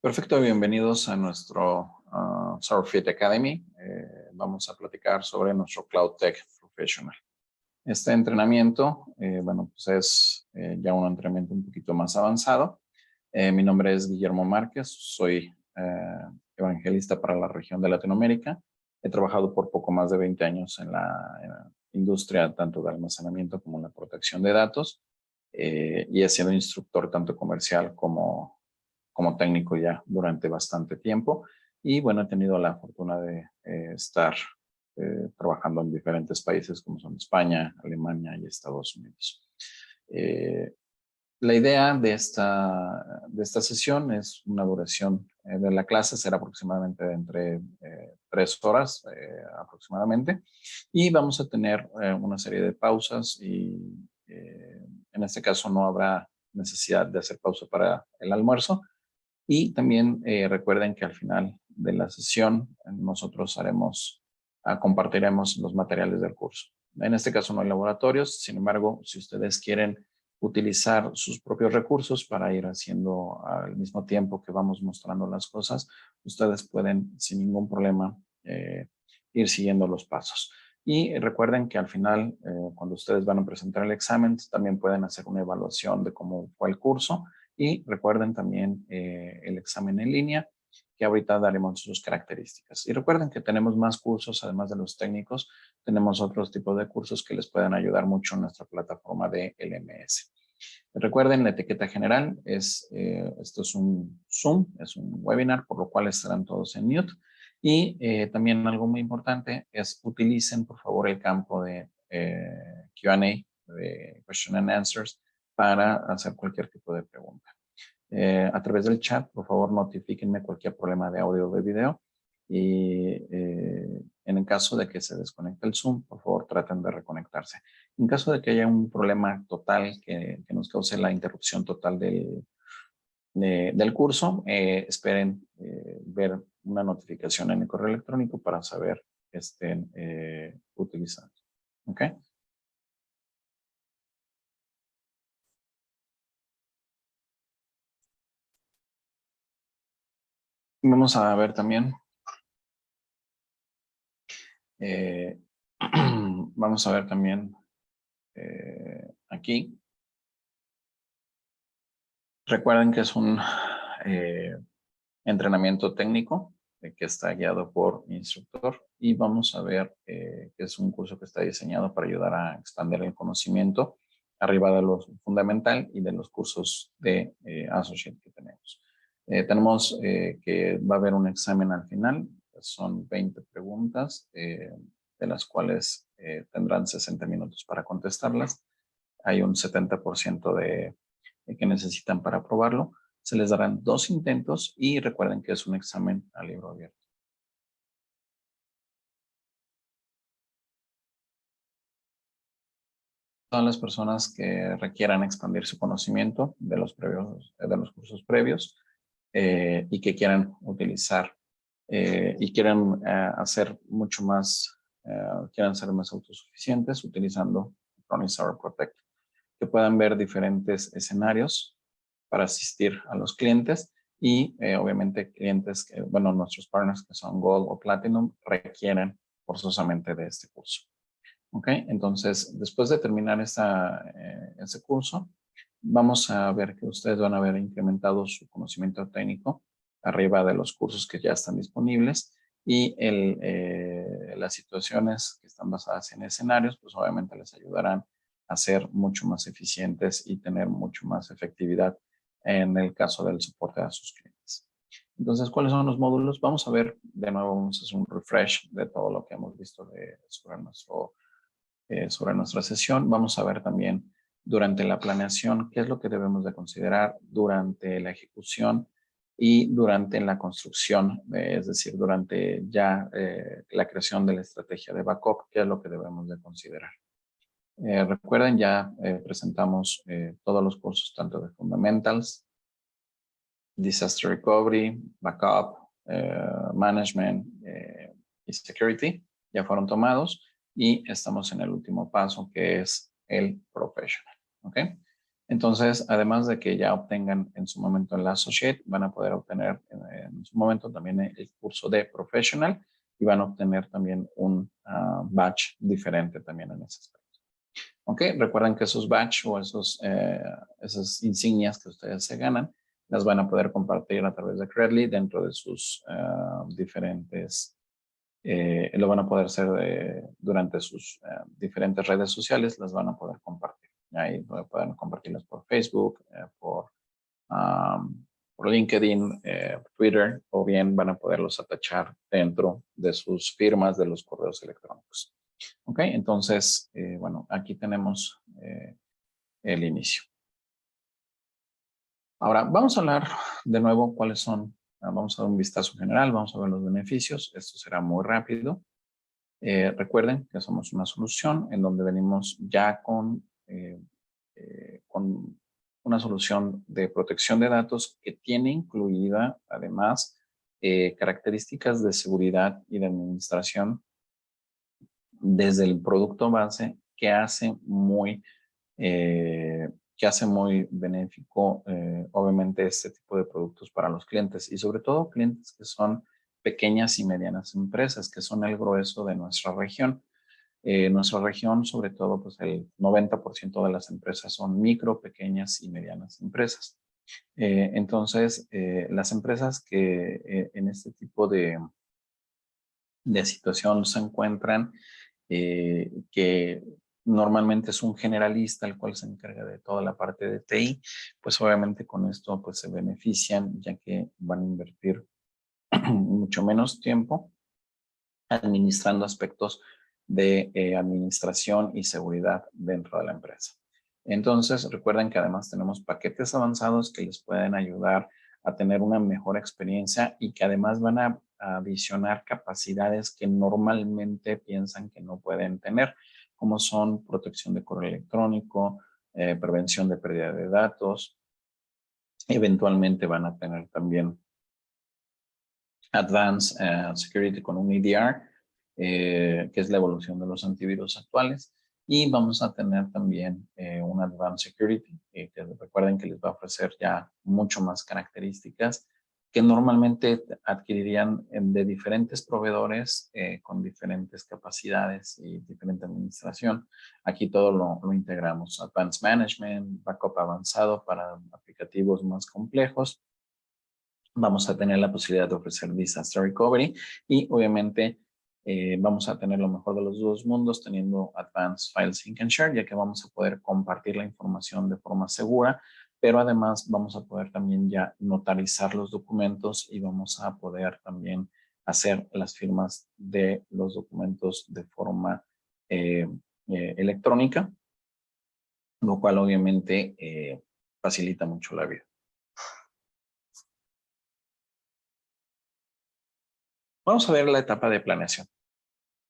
Perfecto, bienvenidos a nuestro SourceFit Academy. Vamos a platicar sobre nuestro Cloud Tech Professional. Este entrenamiento, pues es ya un entrenamiento un poquito más avanzado. Mi nombre es Guillermo Márquez, soy evangelista para la región de Latinoamérica. He trabajado por poco más de 20 años en la industria tanto de almacenamiento como en la protección de datos y he sido instructor tanto comercial como técnico ya durante bastante tiempo. Y bueno, he tenido la fortuna de estar trabajando en diferentes países como son España, Alemania y Estados Unidos. La idea de esta sesión es una duración de la clase, será aproximadamente entre 3 horas aproximadamente. Y vamos a tener una serie de pausas y en este caso no habrá necesidad de hacer pausa para el almuerzo. Y también recuerden que al final de la sesión nosotros compartiremos los materiales del curso. En este caso no hay laboratorios, sin embargo, si ustedes quieren utilizar sus propios recursos para ir haciendo al mismo tiempo que vamos mostrando las cosas, ustedes pueden sin ningún problema ir siguiendo los pasos. Y recuerden que al final, cuando ustedes van a presentar el examen, también pueden hacer una evaluación de cómo fue el curso. Y recuerden también el examen en línea, que ahorita daremos sus características. Y recuerden que tenemos más cursos, además de los técnicos, tenemos otros tipos de cursos que les pueden ayudar mucho en nuestra plataforma de LMS. Recuerden, la etiqueta general esto es un Zoom, es un webinar, por lo cual estarán todos en mute. Y también algo muy importante es utilicen, por favor, el campo de Q&A, de Question and Answers, para hacer cualquier tipo de pregunta. A través del chat, por favor, notifíquenme cualquier problema de audio o de video. Y en el caso de que se desconecte el Zoom, por favor, traten de reconectarse. En caso de que haya un problema total que nos cause la interrupción total del curso, esperen ver una notificación en el correo electrónico para saber que estén utilizando. ¿Ok? Vamos a ver también. Vamos a ver también aquí. Recuerden que es un entrenamiento técnico que está guiado por mi instructor y vamos a ver que es un curso que está diseñado para ayudar a expandir el conocimiento arriba de lo fundamental y de los cursos de Associate que tenemos. Tenemos que va a haber un examen al final, son 20 preguntas, de las cuales tendrán 60 minutos para contestarlas. Hay un 70% que necesitan para aprobarlo. Se les darán 2 intentos y recuerden que es un examen a libro abierto. Todas las personas que requieran expandir su conocimiento de los cursos previos y que quieran utilizar y quieran hacer mucho más, quieran ser más autosuficientes utilizando Chronic Protect, que puedan ver diferentes escenarios para asistir a los clientes y obviamente clientes que, nuestros partners que son Gold o Platinum requieren forzosamente de este curso. ¿Ok? Entonces, después de terminar ese curso, vamos a ver que ustedes van a haber incrementado su conocimiento técnico arriba de los cursos que ya están disponibles y las situaciones que están basadas en escenarios, pues obviamente les ayudarán a ser mucho más eficientes y tener mucho más efectividad en el caso del soporte a sus clientes. Entonces, ¿cuáles son los módulos? Vamos a ver, de nuevo, vamos a hacer un refresh de todo lo que hemos visto sobre nuestra sesión. Vamos a ver también durante la planeación qué es lo que debemos de considerar durante la ejecución y durante la construcción, es decir, durante ya la creación de la estrategia de backup, qué es lo que debemos de considerar. Recuerden, ya presentamos todos los cursos, tanto de Fundamentals, Disaster Recovery, Backup, Management y Security, ya fueron tomados y estamos en el último paso que es el Professional. ¿Ok? Entonces, además de que ya obtengan en su momento el Associate, van a poder obtener en su momento también el curso de Professional y van a obtener también un badge diferente también en ese aspecto. Ok, recuerden que esos badge o esas insignias que ustedes se ganan, las van a poder compartir a través de Credly dentro de sus diferentes, lo van a poder hacer durante sus diferentes redes sociales, las van a poder compartir. Ahí pueden compartirlas por Facebook, por LinkedIn, Twitter, o bien van a poderlos atachar dentro de sus firmas de los correos electrónicos. Ok, entonces, bueno, aquí tenemos el inicio. Ahora, vamos a hablar de nuevo cuáles son, vamos a dar un vistazo general, vamos a ver los beneficios, esto será muy rápido. Recuerden que somos una solución en donde venimos ya con una solución de protección de datos que tiene incluida además características de seguridad y de administración desde el producto base que hace muy benéfico obviamente este tipo de productos para los clientes y sobre todo clientes que son pequeñas y medianas empresas que son el grueso de nuestra región. Nuestra región, sobre todo, pues el 90% de las empresas son micro, pequeñas y medianas empresas. Entonces, las empresas que en este tipo de situación se encuentran, que normalmente es un generalista el cual se encarga de toda la parte de TI, pues obviamente con esto pues se benefician ya que van a invertir mucho menos tiempo administrando aspectos de administración y seguridad dentro de la empresa. Entonces, recuerden que además tenemos paquetes avanzados que les pueden ayudar a tener una mejor experiencia y que además van a adicionar capacidades que normalmente piensan que no pueden tener, como son protección de correo electrónico, prevención de pérdida de datos. Eventualmente van a tener también Advanced Security con un EDR, que es la evolución de los antivirus actuales. Y vamos a tener también un Advanced Security, que recuerden que les va a ofrecer ya mucho más características que normalmente adquirirían de diferentes proveedores con diferentes capacidades y diferente administración. Aquí todo lo integramos. Advanced Management, backup avanzado para aplicativos más complejos. Vamos a tener la posibilidad de ofrecer Disaster Recovery y obviamente vamos a tener lo mejor de los dos mundos teniendo Advanced File Sync and Share, ya que vamos a poder compartir la información de forma segura, pero además vamos a poder también ya notarizar los documentos y vamos a poder también hacer las firmas de los documentos de forma electrónica, lo cual obviamente facilita mucho la vida. Vamos a ver la etapa de planeación.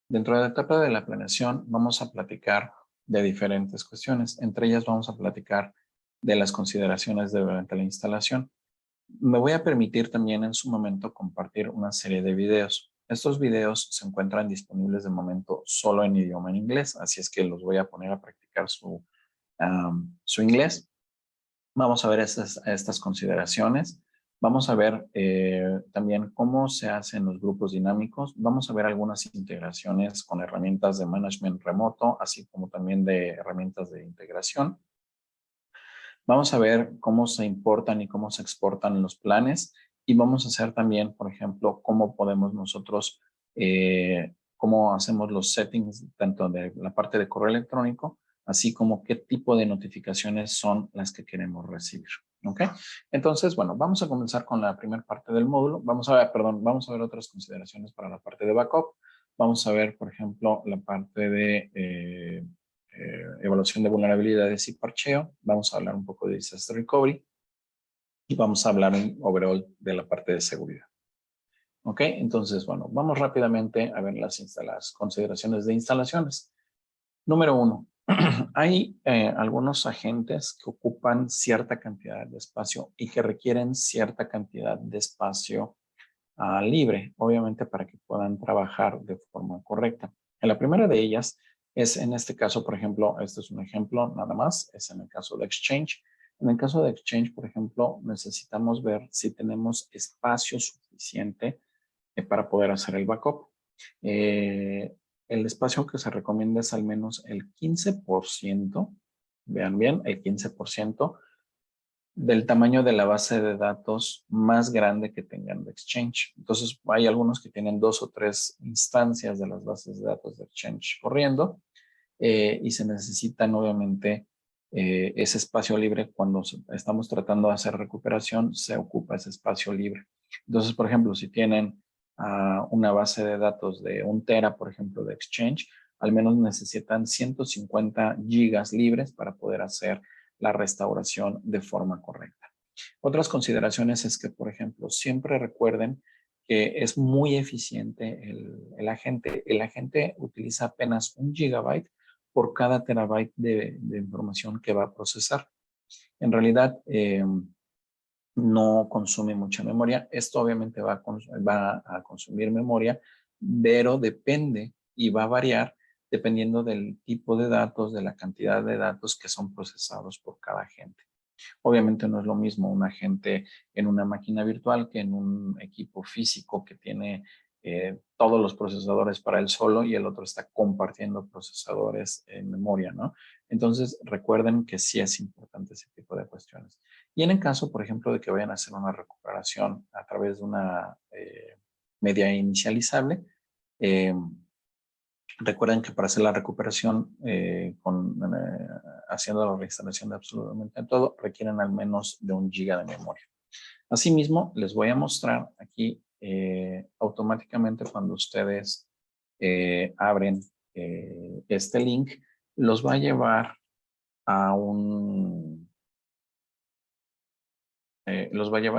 Dentro de la etapa de la planeación vamos a platicar de diferentes cuestiones. Entre ellas vamos a platicar de las consideraciones durante la instalación. Me voy a permitir también en su momento compartir una serie de videos. Estos videos se encuentran disponibles de momento solo en idioma en inglés, así es que los voy a poner a practicar su inglés. Vamos a ver estas consideraciones. Vamos a ver también cómo se hacen los grupos dinámicos. Vamos a ver algunas integraciones con herramientas de management remoto, así como también de herramientas de integración. Vamos a ver cómo se importan y cómo se exportan los planes. Y vamos a hacer también, por ejemplo, cómo podemos nosotros, cómo hacemos los settings tanto de la parte de correo electrónico, así como qué tipo de notificaciones son las que queremos recibir. ¿Ok? Entonces, bueno, vamos a comenzar con la primera parte del módulo. Vamos a ver otras consideraciones para la parte de backup. Vamos a ver, por ejemplo, la parte de evaluación de vulnerabilidades y parcheo. Vamos a hablar un poco de Disaster Recovery. Y vamos a hablar en overall de la parte de seguridad. ¿Ok? Entonces, bueno, vamos rápidamente a ver las consideraciones de instalaciones. Número 1. Hay algunos agentes que ocupan cierta cantidad de espacio y que requieren cierta cantidad de espacio libre, obviamente para que puedan trabajar de forma correcta. La primera de ellas es en este caso, por ejemplo, este es un ejemplo nada más, es en el caso de Exchange. En el caso de Exchange, por ejemplo, necesitamos ver si tenemos espacio suficiente para poder hacer el backup. El espacio que se recomienda es al menos el 15%, vean bien, el 15% del tamaño de la base de datos más grande que tengan de Exchange. Entonces, hay algunos que tienen 2 o 3 instancias de las bases de datos de Exchange corriendo y se necesitan, obviamente, ese espacio libre. Cuando estamos tratando de hacer recuperación, se ocupa ese espacio libre. Entonces, por ejemplo, si tienen una base de datos de 1 tera, por ejemplo, de Exchange, al menos necesitan 150 gigas libres para poder hacer la restauración de forma correcta. Otras consideraciones es que, por ejemplo, siempre recuerden que es muy eficiente el agente. El agente utiliza apenas 1 gigabyte por cada terabyte de información que va a procesar. En realidad, no consume mucha memoria. Esto obviamente va a consumir memoria, pero depende y va a variar dependiendo del tipo de datos, de la cantidad de datos que son procesados por cada agente. Obviamente no es lo mismo un agente en una máquina virtual que en un equipo físico que tiene todos los procesadores para él solo y el otro está compartiendo procesadores en memoria, ¿no? Entonces recuerden que sí es importante ese tipo de cuestiones. Y en el caso, por ejemplo, de que vayan a hacer una recuperación a través de una media inicializable, recuerden que para hacer la recuperación haciendo la reinstalación de absolutamente todo, requieren al menos de 1 giga de memoria. Asimismo, les voy a mostrar aquí automáticamente cuando ustedes abren este link, los va a llevar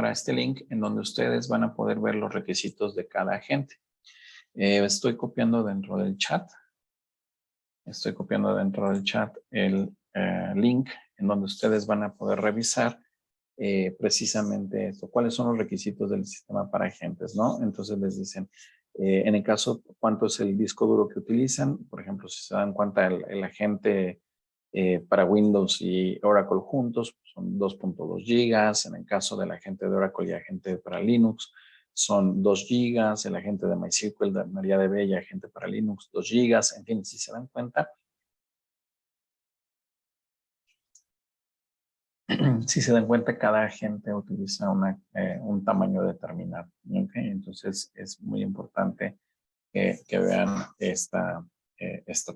a este link en donde ustedes van a poder ver los requisitos de cada agente. Estoy copiando dentro del chat. Estoy copiando dentro del chat el link en donde ustedes van a poder revisar precisamente esto. ¿Cuáles son los requisitos del sistema para agentes, no? Entonces les dicen, en el caso, cuánto es el disco duro que utilizan. Por ejemplo, si se dan cuenta, el agente para Windows y Oracle juntos son 2.2 gigas. En el caso del agente de Oracle y agente para Linux, son 2 gigas, el agente de MySQL, de MariaDB y agente para Linux, 2 gigas. En fin, si se dan cuenta, cada agente utiliza un tamaño determinado. ¿Okay? Entonces, es muy importante que vean esta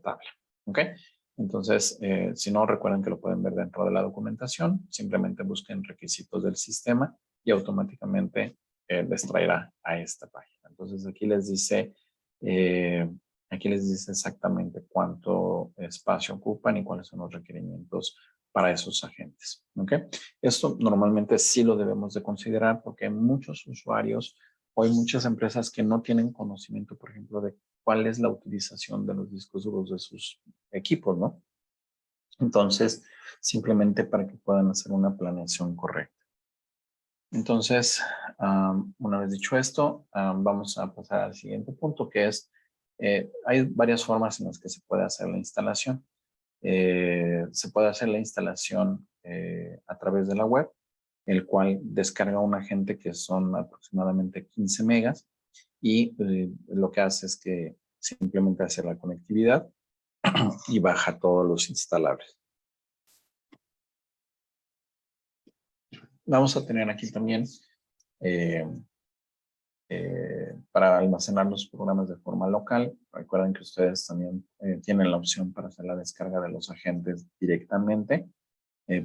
tabla. ¿Okay? Entonces, si no, recuerden que lo pueden ver dentro de la documentación. Simplemente busquen requisitos del sistema y automáticamente les traerá a esta página. Entonces, aquí les dice exactamente cuánto espacio ocupan y cuáles son los requerimientos para esos agentes. ¿Okay? Esto normalmente sí lo debemos de considerar porque hay muchos usuarios o hay muchas empresas que no tienen conocimiento, por ejemplo, de cuál es la utilización de los discos duros de sus equipos, ¿no? Entonces, simplemente para que puedan hacer una planeación correcta. Entonces, una vez dicho esto, vamos a pasar al siguiente punto, que es, hay varias formas en las que se puede hacer la instalación. Se puede hacer la instalación a través de la web, el cual descarga un agente que son aproximadamente 15 megas y lo que hace es que simplemente hace la conectividad y baja todos los instalables. Vamos a tener aquí también para almacenar los programas de forma local. Recuerden que ustedes también tienen la opción para hacer la descarga de los agentes directamente.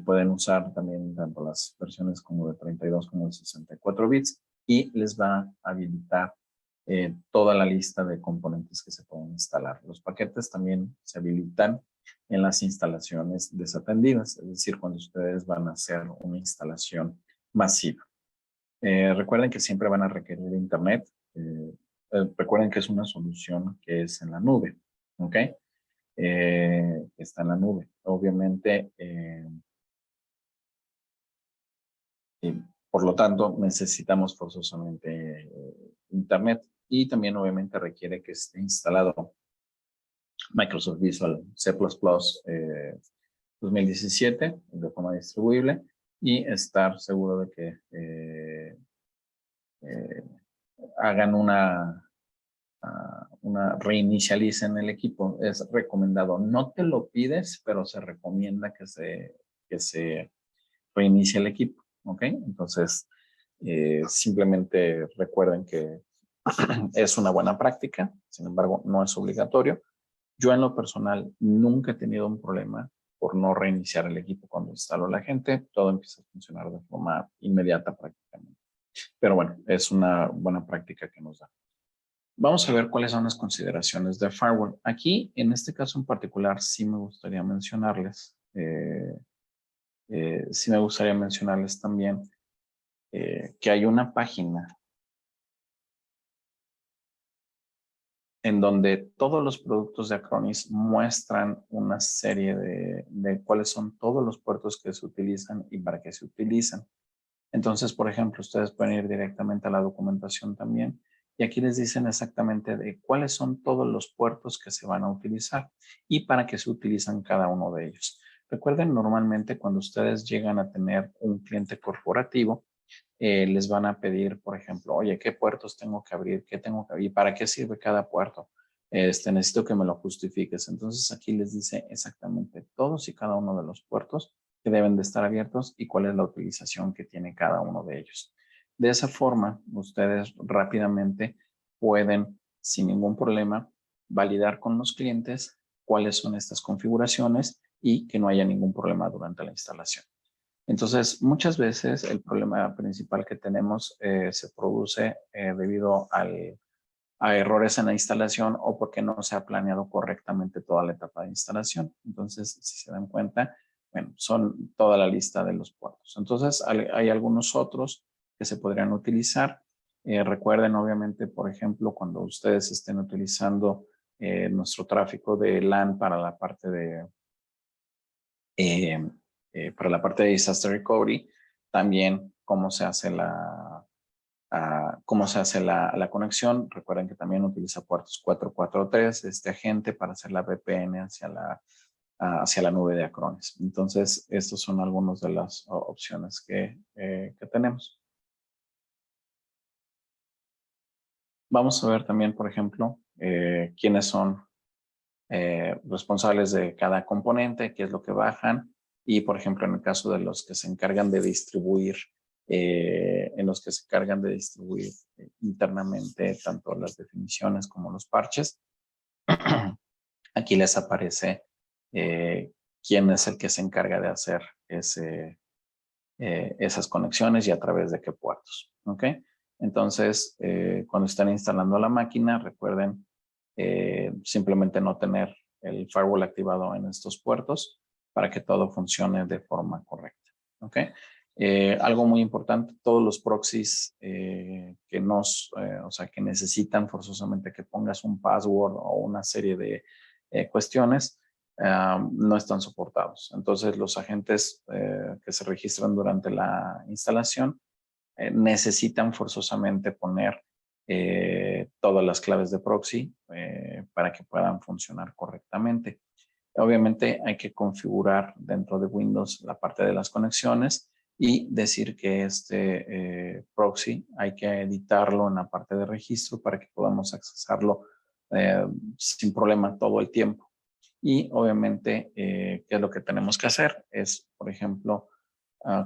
Pueden usar también tanto las versiones como de 32 como de 64 bits y les va a habilitar toda la lista de componentes que se pueden instalar. Los paquetes también se habilitan en las instalaciones desatendidas, es decir, cuando ustedes van a hacer una instalación masiva. Recuerden que siempre van a requerir internet. Recuerden que es una solución que es en la nube, ¿ok? Está en la nube. Obviamente, y por lo tanto, necesitamos forzosamente internet y también obviamente requiere que esté instalado Microsoft Visual C++ 2017 de forma distribuible y estar seguro de que hagan reinicialicen el equipo. Es recomendado. No te lo pides, pero se recomienda que se reinicie el equipo. ¿Ok? Entonces, simplemente recuerden que es una buena práctica. Sin embargo, no es obligatorio. Yo en lo personal nunca he tenido un problema por no reiniciar el equipo cuando instalo la gente. Todo empieza a funcionar de forma inmediata prácticamente. Pero bueno, es una buena práctica que nos da. Vamos a ver cuáles son las consideraciones de firewall. Aquí, en este caso en particular, sí me gustaría mencionarles, también que hay una página en donde todos los productos de Acronis muestran una serie de cuáles son todos los puertos que se utilizan y para qué se utilizan. Entonces, por ejemplo, ustedes pueden ir directamente a la documentación también y aquí les dicen exactamente de cuáles son todos los puertos que se van a utilizar y para qué se utilizan cada uno de ellos. Recuerden, normalmente cuando ustedes llegan a tener un cliente corporativo, les van a pedir, por ejemplo, oye, ¿qué puertos tengo que abrir? ¿Qué tengo que abrir? ¿Y para qué sirve cada puerto? Necesito que me lo justifiques. Entonces aquí les dice exactamente todos y cada uno de los puertos que deben de estar abiertos y cuál es la utilización que tiene cada uno de ellos. De esa forma, ustedes rápidamente pueden, sin ningún problema, validar con los clientes cuáles son estas configuraciones y que no haya ningún problema durante la instalación. Entonces, muchas veces el problema principal que tenemos se produce debido a errores en la instalación o porque no se ha planeado correctamente toda la etapa de instalación. Entonces, si se dan cuenta, bueno, son toda la lista de los puertos. Entonces, hay algunos otros que se podrían utilizar. Recuerden, obviamente, por ejemplo, cuando ustedes estén utilizando nuestro tráfico de LAN para la parte de disaster recovery, también cómo se hace la conexión. Recuerden que también utiliza puertos 443 este agente para hacer la VPN hacia la nube de Acronis. Entonces, estos son algunas de las opciones que tenemos. Vamos a ver también, por ejemplo, quiénes son responsables de cada componente, qué es lo que bajan y, por ejemplo, en el caso de los que se encargan de distribuir, internamente tanto las definiciones como los parches, aquí les aparece quién es el que se encarga de hacer esas conexiones y a través de qué puertos. ¿Ok? Entonces, cuando están instalando la máquina, recuerden simplemente no tener el firewall activado en estos puertos para que todo funcione de forma correcta. ¿Ok? Algo muy importante, todos los proxies que necesitan forzosamente que pongas un password o una serie de cuestiones, no están soportados. Entonces, los agentes que se registran durante la instalación necesitan forzosamente poner todas las claves de proxy para que puedan funcionar correctamente. Obviamente hay que configurar dentro de Windows la parte de las conexiones y decir que este proxy hay que editarlo en la parte de registro para que podamos accesarlo sin problema todo el tiempo. Y obviamente, ¿qué es lo que tenemos que hacer? Es, por ejemplo,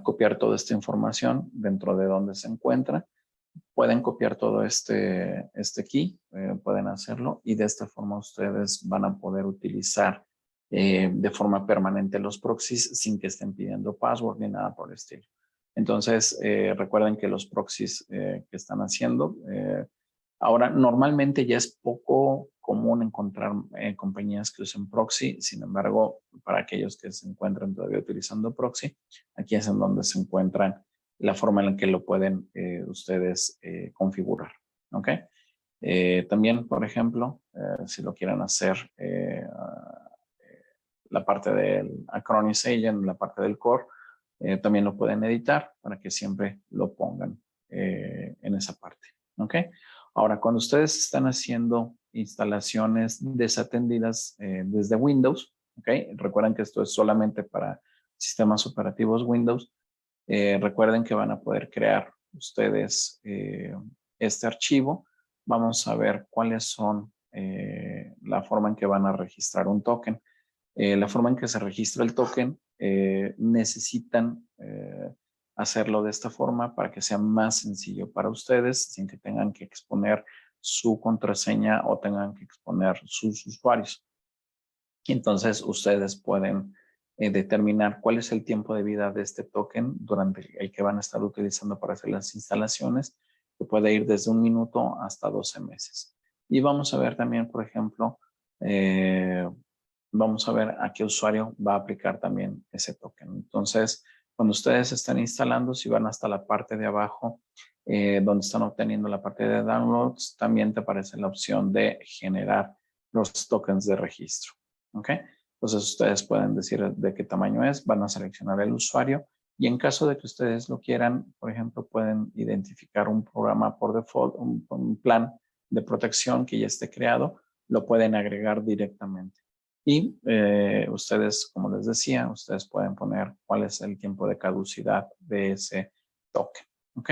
copiar toda esta información dentro de donde se encuentra. Pueden copiar todo este key, pueden hacerlo y de esta forma ustedes van a poder utilizar de forma permanente los proxies sin que estén pidiendo password ni nada por el estilo. Entonces, recuerden que los proxies que están haciendo, ahora normalmente ya es poco común encontrar compañías que usen proxy. Sin embargo, para aquellos que se encuentran todavía utilizando proxy, aquí es en donde se encuentran la forma en la que lo pueden ustedes configurar. ¿Ok? También, por ejemplo, si lo quieren hacer la parte del Acronis Agent, la parte del core, también lo pueden editar para que siempre lo pongan en esa parte. ¿Ok? Ahora, cuando ustedes están haciendo instalaciones desatendidas desde Windows, ¿ok? Recuerden que esto es solamente para sistemas operativos Windows. Recuerden que van a poder crear ustedes este archivo. Vamos a ver cuáles son la forma en que van a registrar un token. La forma en que se registra el token, necesitan hacerlo de esta forma para que sea más sencillo para ustedes, sin que tengan que exponer su contraseña o tengan que exponer sus usuarios. Entonces, ustedes pueden determinar cuál es el tiempo de vida de este token durante el que van a estar utilizando para hacer las instalaciones, que puede ir desde 1 minuto hasta 12 meses. Y vamos a ver también, por ejemplo, vamos a ver a qué usuario va a aplicar también ese token. Entonces, cuando ustedes están instalando, si van hasta la parte de abajo, donde están obteniendo la parte de downloads, también te aparece la opción de generar los tokens de registro. ¿Ok? Entonces, ustedes pueden decir de qué tamaño es, van a seleccionar el usuario y en caso de que ustedes lo quieran, por ejemplo, pueden identificar un programa por default, un plan de protección que ya esté creado, lo pueden agregar directamente. Y ustedes, como les decía, ustedes pueden poner cuál es el tiempo de caducidad de ese token. ¿Ok?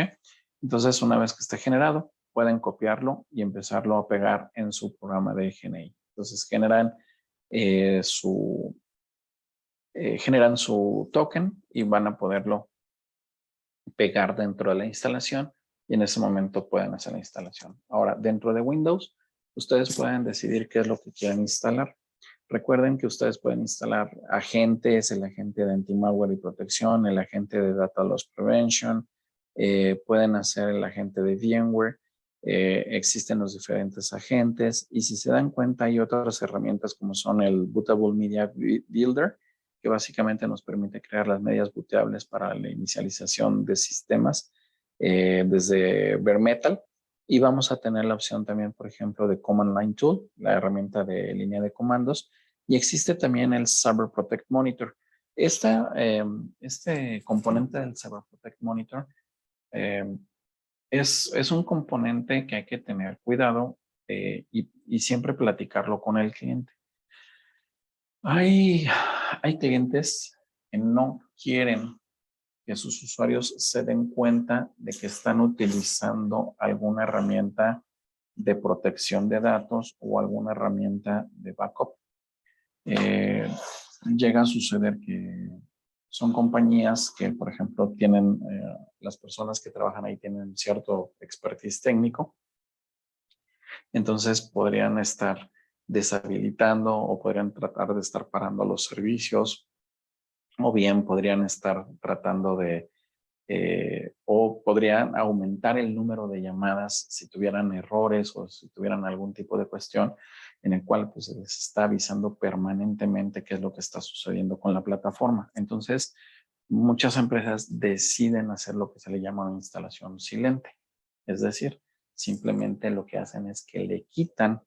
Entonces, una vez que esté generado, pueden copiarlo y empezarlo a pegar en su programa de GNI. Entonces, generan su token y van a poderlo pegar dentro de la instalación y en ese momento pueden hacer la instalación. Ahora, dentro de Windows, ustedes pueden decidir qué es lo que quieren instalar. Recuerden que ustedes pueden instalar agentes, el agente de anti-malware y protección, el agente de Data Loss Prevention, pueden hacer el agente de VMware, existen los diferentes agentes y si se dan cuenta hay otras herramientas como son el Bootable Media Builder, que básicamente nos permite crear las medias booteables para la inicialización de sistemas desde bare metal. Y vamos a tener la opción también, por ejemplo, de Command Line Tool, la herramienta de línea de comandos. Y existe también el Cyber Protect Monitor. Este componente del Cyber Protect Monitor es un componente que hay que tener cuidado y siempre platicarlo con el cliente. Hay clientes que no quieren que sus usuarios se den cuenta de que están utilizando alguna herramienta de protección de datos o alguna herramienta de backup. Llega a suceder que son compañías que, por ejemplo, tienen, las personas que trabajan ahí tienen cierto expertise técnico, entonces podrían estar deshabilitando o podrían tratar de estar parando los servicios o bien podrían estar tratando de o podrían aumentar el número de llamadas si tuvieran errores o si tuvieran algún tipo de cuestión en el cual pues, se les está avisando permanentemente qué es lo que está sucediendo con la plataforma. Entonces, muchas empresas deciden hacer lo que se le llama una instalación silente. Es decir, simplemente lo que hacen es que le quitan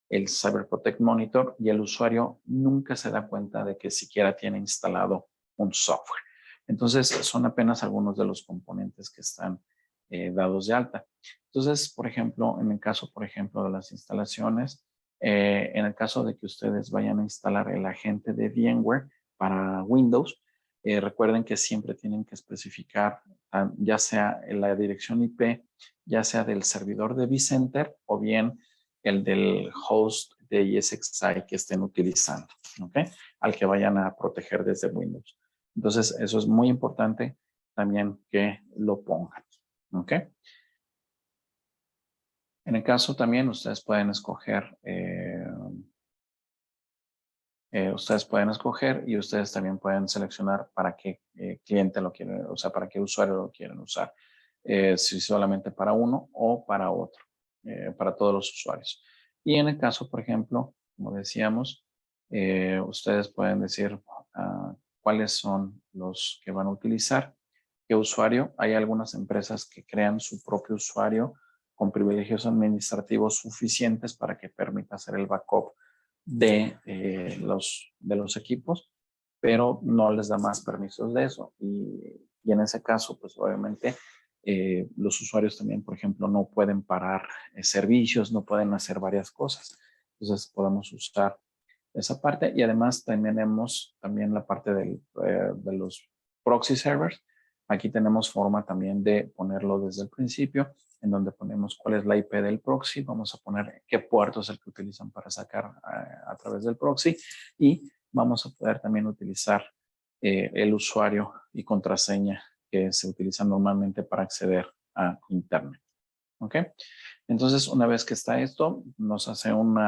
el Cyber Protect Monitor y el usuario nunca se da cuenta de que siquiera tiene instalado un software. Entonces, son apenas algunos de los componentes que están dados de alta. Entonces, por ejemplo, en el caso, por ejemplo, de las instalaciones, en el caso de que ustedes vayan a instalar el agente de VMware para Windows, recuerden que siempre tienen que especificar ya sea la dirección IP, ya sea del servidor de vCenter o bien el del host de ESXi que estén utilizando, ¿ok? Al que vayan a proteger desde Windows. Entonces, eso es muy importante también que lo pongan, ¿ok? En el caso también, ustedes pueden escoger y ustedes también pueden seleccionar para qué cliente lo quieren, o sea, para qué usuario lo quieren usar. Si solamente para uno o para otro, para todos los usuarios. Y en el caso, por ejemplo, como decíamos, ustedes pueden decir cuáles son los que van a utilizar, qué usuario. Hay algunas empresas que crean su propio usuario con privilegios administrativos suficientes para que permita hacer el backup de los equipos, pero no les da más permisos de eso. Y en ese caso, pues obviamente los usuarios también, por ejemplo, no pueden parar servicios, no pueden hacer varias cosas. Entonces podemos usar esa parte y además también tenemos también la parte de los proxy servers, Aquí tenemos forma también de ponerlo desde el principio, en donde ponemos cuál es la IP del proxy. Vamos a poner qué puerto es el que utilizan para sacar a través del proxy. Y vamos a poder también utilizar el usuario y contraseña que se utilizan normalmente para acceder a Internet. ¿Ok? Entonces, una vez que está esto, nos hace un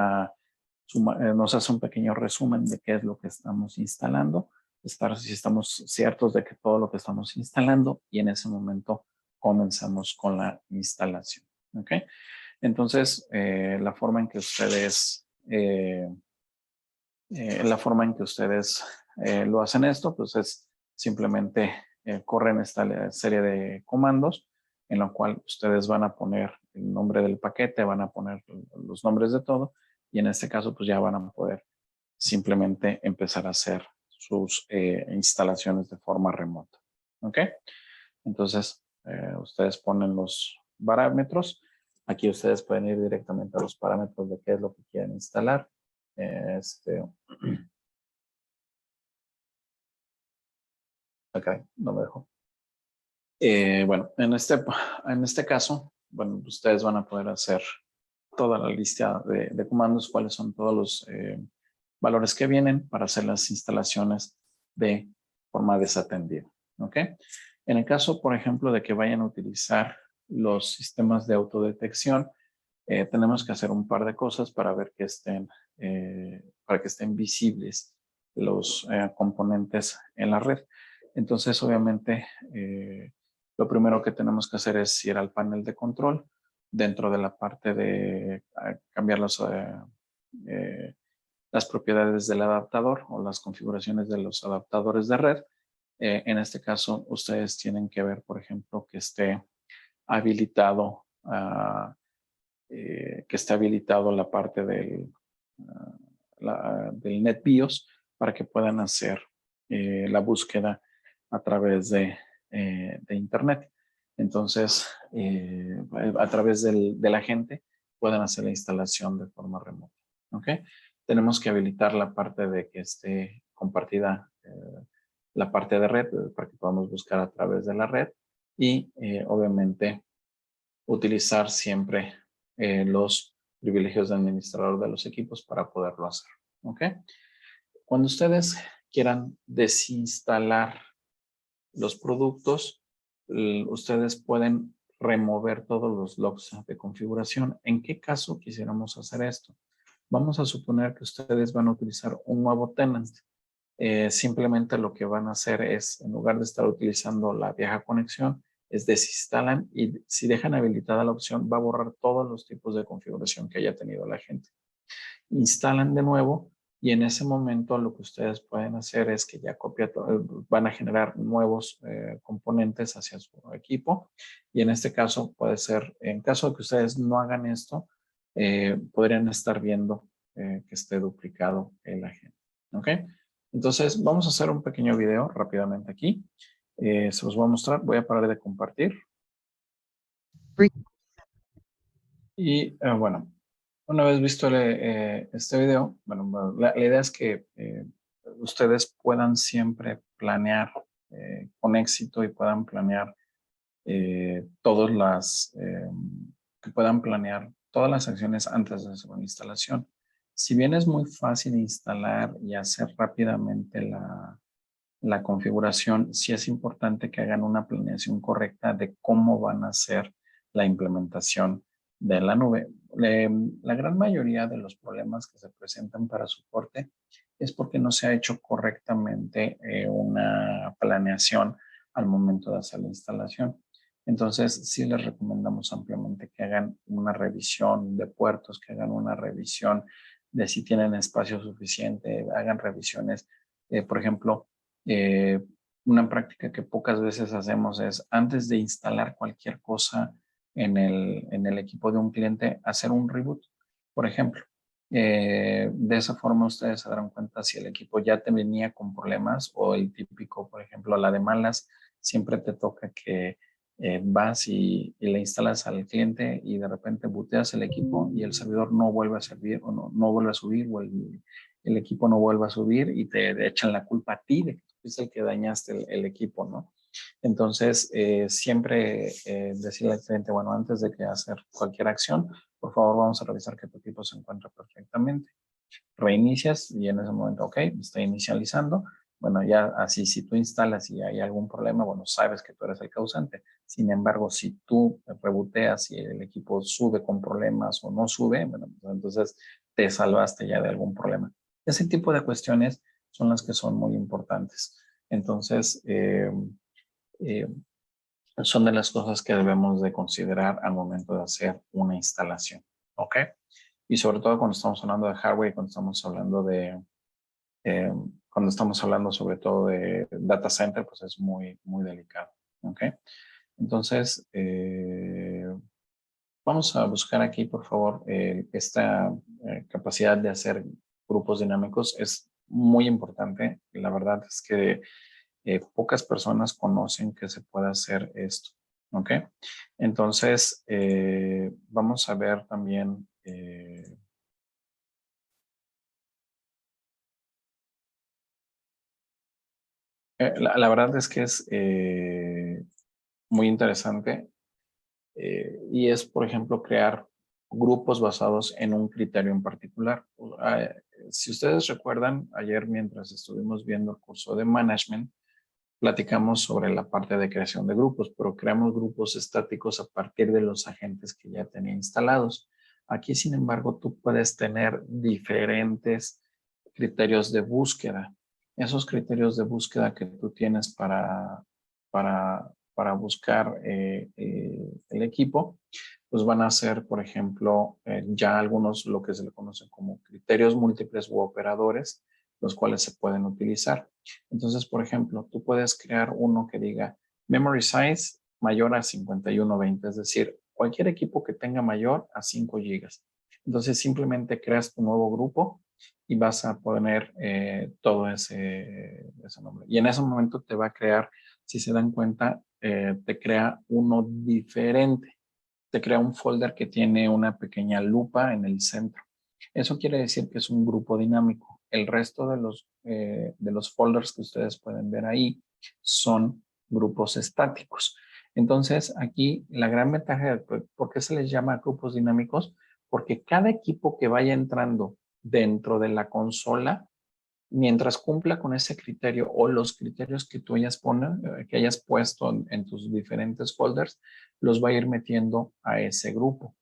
pequeño resumen de qué es lo que estamos instalando, si estamos ciertos de que todo lo que estamos instalando, y en ese momento comenzamos con la instalación. ¿Ok? Entonces, la forma en que ustedes lo hacen esto, pues es simplemente corren esta serie de comandos en la cual ustedes van a poner el nombre del paquete, van a poner los nombres de todo, y en este caso pues ya van a poder simplemente empezar a hacer sus instalaciones de forma remota. ¿Ok? Entonces, ustedes ponen los parámetros. Aquí ustedes pueden ir directamente a los parámetros de qué es lo que quieren instalar. Acá no me dejó. Bueno, en este caso, bueno, ustedes van a poder hacer toda la lista de comandos, cuáles son todos los valores que vienen para hacer las instalaciones de forma desatendida. ¿Ok? En el caso, por ejemplo, de que vayan a utilizar los sistemas de autodetección, tenemos que hacer un par de cosas para ver que para que estén visibles los componentes en la red. Entonces, obviamente, lo primero que tenemos que hacer es ir al panel de control. Dentro de la parte de cambiar las propiedades del adaptador o las configuraciones de los adaptadores de red. En este caso, ustedes tienen que ver, por ejemplo, que esté habilitado la parte del NetBIOS para que puedan hacer la búsqueda a través de Internet. Entonces, a través de la gente pueden hacer la instalación de forma remota. ¿Ok? Tenemos que habilitar la parte de que esté compartida la parte de red para que podamos buscar a través de la red y obviamente utilizar siempre los privilegios de administrador de los equipos para poderlo hacer. ¿Ok? Cuando ustedes quieran desinstalar los productos, ustedes pueden remover todos los logs de configuración. ¿En qué caso quisiéramos hacer esto? Vamos a suponer que ustedes van a utilizar un nuevo tenant. Simplemente lo que van a hacer es, en lugar de estar utilizando la vieja conexión, es desinstalan, y si dejan habilitada la opción, va a borrar todos los tipos de configuración que haya tenido la gente. Instalan de nuevo y en ese momento lo que ustedes pueden hacer es que ya van a generar nuevos componentes hacia su equipo, y en este caso puede ser, en caso de que ustedes no hagan esto, podrían estar viendo que esté duplicado el agente. ¿Ok? Entonces vamos a hacer un pequeño video rápidamente aquí. Se los voy a mostrar. Voy a parar de compartir. Y bueno, una vez visto este video, bueno, la idea es que ustedes puedan siempre planear con éxito y puedan planear que puedan planear todas las acciones antes de su instalación. Si bien es muy fácil instalar y hacer rápidamente la configuración, sí es importante que hagan una planeación correcta de cómo van a hacer la implementación de la nube. La gran mayoría de los problemas que se presentan para soporte es porque no se ha hecho correctamente una planeación al momento de hacer la instalación. Entonces, sí les recomendamos ampliamente que hagan una revisión de puertos, que hagan una revisión de si tienen espacio suficiente, hagan revisiones, por ejemplo, una práctica que pocas veces hacemos es, antes de instalar cualquier cosa en el equipo de un cliente, hacer un reboot, por ejemplo. De esa forma ustedes se darán cuenta si el equipo ya te venía con problemas, o el típico, por ejemplo, la de malas, siempre te toca que vas y le instalas al cliente y de repente booteas el equipo y el servidor no vuelve a servir, o no vuelve a subir, o el equipo no vuelve a subir, y te echan la culpa a ti de que tú fuiste el que dañaste el equipo, ¿no? Entonces, siempre decirle al cliente, bueno, antes de que hacer cualquier acción, por favor, vamos a revisar que tu equipo se encuentra perfectamente. Reinicias y en ese momento, ok, está inicializando. Bueno, ya así, si tú instalas y hay algún problema, bueno, sabes que tú eres el causante. Sin embargo, si tú reboteas y el equipo sube con problemas o no sube, bueno, pues entonces te salvaste ya de algún problema. Ese tipo de cuestiones son las que son muy importantes. Entonces, eh, son de las cosas que debemos de considerar al momento de hacer una instalación, ¿ok? Y sobre todo cuando estamos hablando de hardware y eh, cuando estamos hablando sobre todo de data center, pues es muy, muy delicado, ¿ok? Entonces, vamos a buscar aquí, por favor, esta capacidad de hacer grupos dinámicos es muy importante. La verdad es que pocas personas conocen que se puede hacer esto, ¿ok? Entonces, vamos a ver también, la verdad es que es muy interesante y es, por ejemplo, crear grupos basados en un criterio en particular. Si ustedes recuerdan, ayer mientras estuvimos viendo el curso de management, platicamos sobre la parte de creación de grupos, pero creamos grupos estáticos a partir de los agentes que ya tenía instalados. Aquí, sin embargo, tú puedes tener diferentes criterios de búsqueda. Esos criterios de búsqueda que tú tienes para buscar el equipo, pues van a ser, por ejemplo, ya algunos lo que se le conoce como criterios múltiples u operadores, los cuales se pueden utilizar. Entonces, por ejemplo, tú puedes crear uno que diga memory size mayor a 5120, es decir, cualquier equipo que tenga mayor a 5 gigas. Entonces, simplemente creas tu nuevo grupo y vas a poner todo ese nombre. Y en ese momento te va a crear, si se dan cuenta, te crea uno diferente. Te crea un folder que tiene una pequeña lupa en el centro. Eso quiere decir que es un grupo dinámico. El resto de los folders que ustedes pueden ver ahí son grupos estáticos. Entonces, aquí la gran ventaja, ¿por qué se les llama grupos dinámicos? Porque cada equipo que vaya entrando dentro de la consola, mientras cumpla con ese criterio o los criterios que tú que hayas puesto en tus diferentes folders, los va a ir metiendo a ese grupo.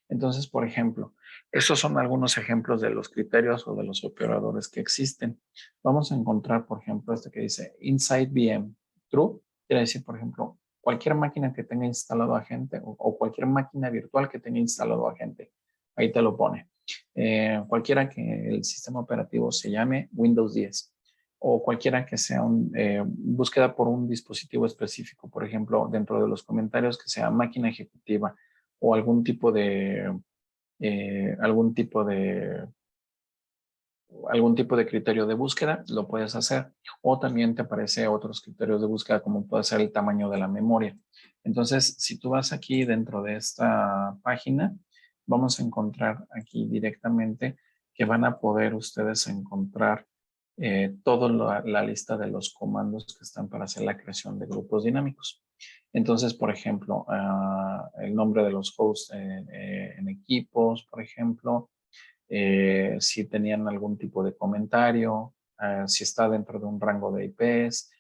Entonces, por ejemplo, estos son algunos ejemplos de los criterios o de los operadores que existen. Vamos a encontrar, por ejemplo, este que dice Inside VM True. Quiere decir, por ejemplo, cualquier máquina que tenga instalado agente o cualquier máquina virtual que tenga instalado agente. Ahí te lo pone. Cualquiera que el sistema operativo se llame Windows 10 o cualquiera que sea búsqueda por un dispositivo específico, por ejemplo, dentro de los comentarios que sea máquina ejecutiva o eh, algún tipo de algún tipo de criterio de búsqueda, lo puedes hacer. O también te aparece otros criterios de búsqueda, como puede ser el tamaño de la memoria. Entonces, si tú vas aquí dentro de esta página, vamos a encontrar aquí directamente que van a poder ustedes encontrar toda la lista de los comandos que están para hacer la creación de grupos dinámicos. Entonces, por ejemplo, el nombre de los hosts en equipos, por ejemplo, si tenían algún tipo de comentario, si está dentro de un rango de IPs,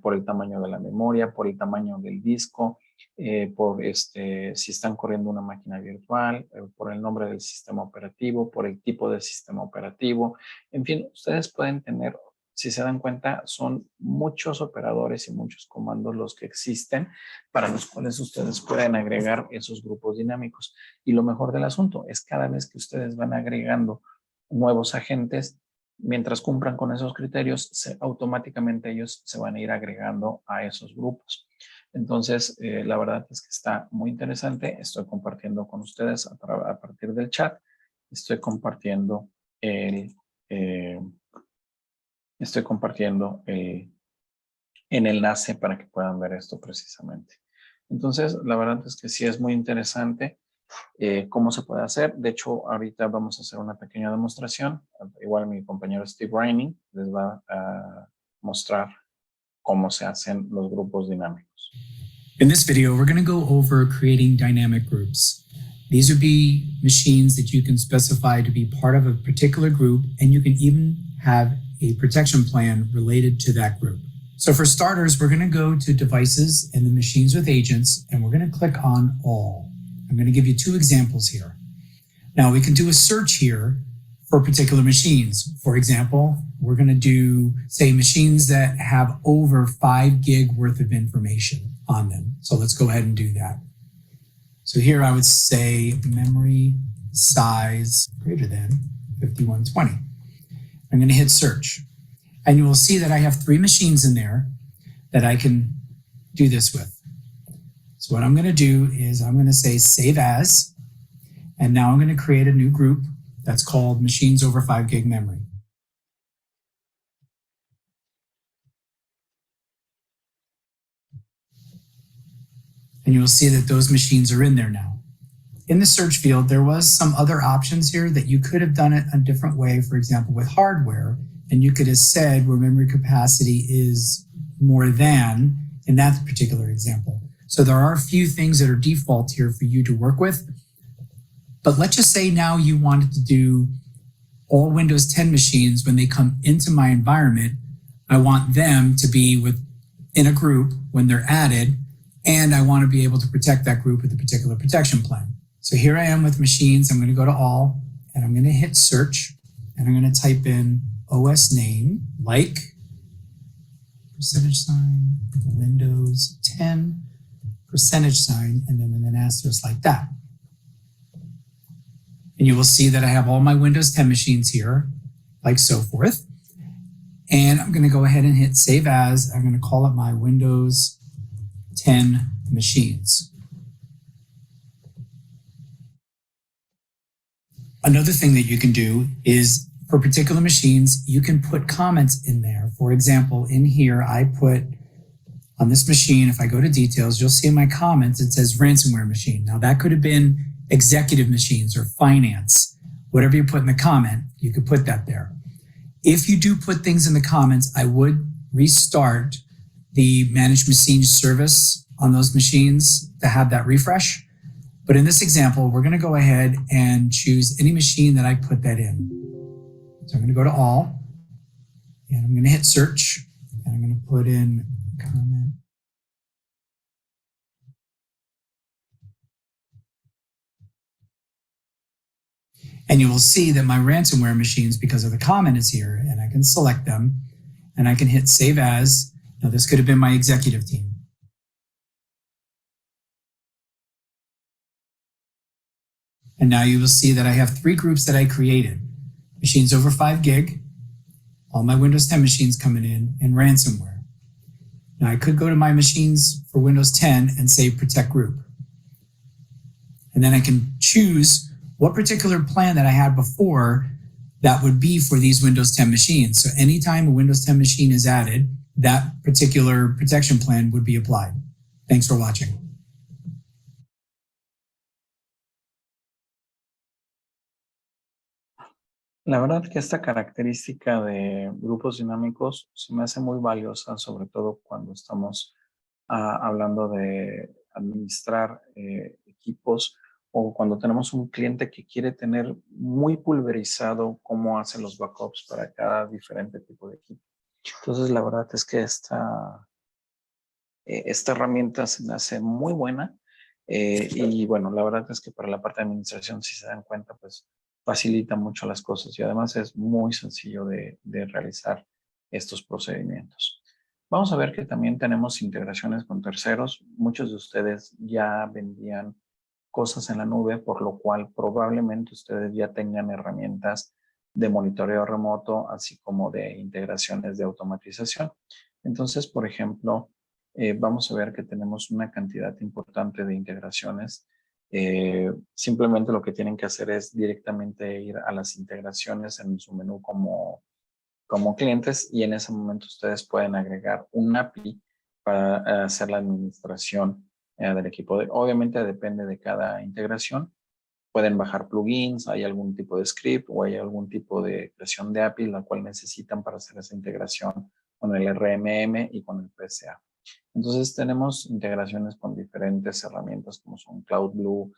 por el tamaño de la memoria, por el tamaño del disco, si están corriendo una máquina virtual, por el nombre del sistema operativo, por el tipo de sistema operativo. En fin, ustedes pueden tener, si se dan cuenta, son muchos operadores y muchos comandos los que existen para los cuales ustedes pueden agregar esos grupos dinámicos. Y lo mejor del asunto es cada vez que ustedes van agregando nuevos agentes, mientras cumplan con esos criterios, automáticamente ellos se van a ir agregando a esos grupos. Entonces, la verdad es que está muy interesante. Estoy compartiendo con ustedes a partir del chat. Estoy compartiendo el, eh, estoy compartiendo el enlace para que puedan ver esto precisamente. Entonces, la verdad es que sí es muy interesante cómo se puede hacer. De hecho, ahorita vamos a hacer una pequeña demostración. Igual mi compañero Steve Reining les va a mostrar cómo se hacen los grupos dinámicos. In this video, we're going to go over creating dynamic groups. These would be machines that you can specify to be part of a particular group, and you can even have a protection plan related to that group. So for starters, we're going to go to Devices and the Machines with Agents, and we're going to click on All. I'm going to give you two examples here. Now we can do a search here for particular machines. For example, we're going to do, say, machines that have over 5 gig worth of information on them. So let's go ahead and do that. So here I would say memory size greater than 5120. I'm going to hit search. And you will see that I have 3 machines in there that I can do this with. So what I'm going to do is I'm going to say save as, and now I'm going to create a new group that's called machines over 5 gig memory. And you'll see that those machines are in there now. In the search field, there was some other options here that you could have done it a different way, for example, with hardware, and you could have said where memory capacity is more than in that particular example. So there are a few things that are default here for you to work with. But let's just say now you wanted to do all Windows 10 machines when they come into my environment. I want them to be in a group when they're added, and I want to be able to protect that group with a particular protection plan. So here I am with machines. I'm going to go to all, and I'm going to hit search, and I'm going to type in OS name, like %, Windows 10, %, and then with an asterisk like that. And you will see that I have all my Windows 10 machines here, like so forth. And I'm going to go ahead and hit save as. I'm going to call it my Windows 10 machines. Another thing that you can do is for particular machines, you can put comments in there. For example, in here, I put on this machine, if I go to details, you'll see in my comments, it says ransomware machine. Now that could have been executive machines or finance, whatever you put in the comment, you could put that there. If you do put things in the comments, I would restart the managed machine service on those machines to have that refresh. But in this example, we're going to go ahead and choose any machine that I put that in. So I'm going to go to all, and I'm going to hit search, and I'm going to put in comment. And you will see that my ransomware machines, because of the comment, is here, and I can select them, and I can hit save as. Now this could have been my executive team. And now you will see that I have 3 groups that I created. Machines over 5 gig, all my Windows 10 machines coming in, and ransomware. Now I could go to my machines for Windows 10 and say protect group. And then I can choose what particular plan that I had before that would be for these Windows 10 machines. So anytime a Windows 10 machine is added, that particular protection plan would be applied. Thanks for watching. La verdad que esta característica de grupos dinámicos se me hace muy valiosa, sobre todo cuando estamos hablando de administrar equipos o cuando tenemos un cliente que quiere tener muy pulverizado cómo hace los backups para cada diferente tipo de equipo. Entonces, la verdad es que esta herramienta se me hace muy buena y bueno, la verdad es que para la parte de administración, si se dan cuenta, pues facilita mucho las cosas y además es muy sencillo de realizar estos procedimientos. Vamos a ver que también tenemos integraciones con terceros. Muchos de ustedes ya vendían cosas en la nube, por lo cual probablemente ustedes ya tengan herramientas de monitoreo remoto, así como de integraciones de automatización. Entonces, por ejemplo, vamos a ver que tenemos una cantidad importante de integraciones. Simplemente lo que tienen que hacer es directamente ir a las integraciones en su menú como clientes y en ese momento ustedes pueden agregar un API para hacer la administración del equipo. Obviamente depende de cada integración. Pueden bajar plugins, hay algún tipo de script o hay algún tipo de creación de API la cual necesitan para hacer esa integración con el RMM y con el PSA. Entonces tenemos integraciones con diferentes herramientas como son CloudBlue,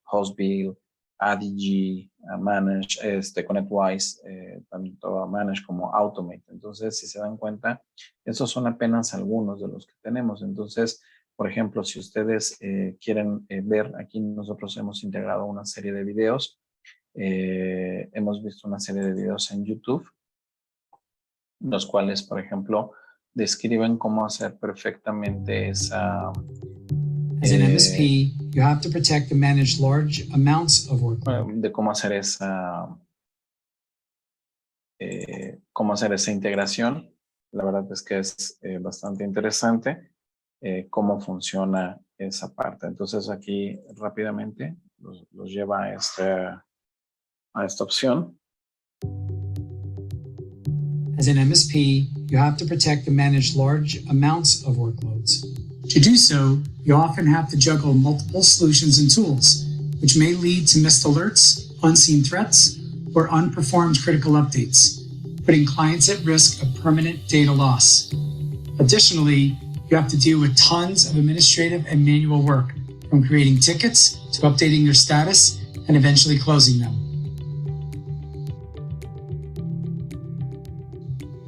Hostbill, ADG, Manage, ConnectWise, tanto Manage como Automate. Entonces, si se dan cuenta, esos son apenas algunos de los que tenemos. Entonces, por ejemplo, si ustedes quieren ver, aquí nosotros hemos integrado una serie de videos. Hemos visto una serie de videos en YouTube, los cuales, por ejemplo, describen cómo hacer perfectamente esa... As an MSP, you have to protect and manage large amounts of workload. De cómo hacer esa integración. La verdad es que es bastante interesante cómo funciona esa parte. Entonces aquí rápidamente los lleva a esta opción. As an MSP, you have to protect and manage large amounts of workloads. To do so, you often have to juggle multiple solutions and tools, which may lead to missed alerts, unseen threats, or unperformed critical updates, putting clients at risk of permanent data loss. Additionally, you have to deal with tons of administrative and manual work, from creating tickets to updating their status and eventually closing them.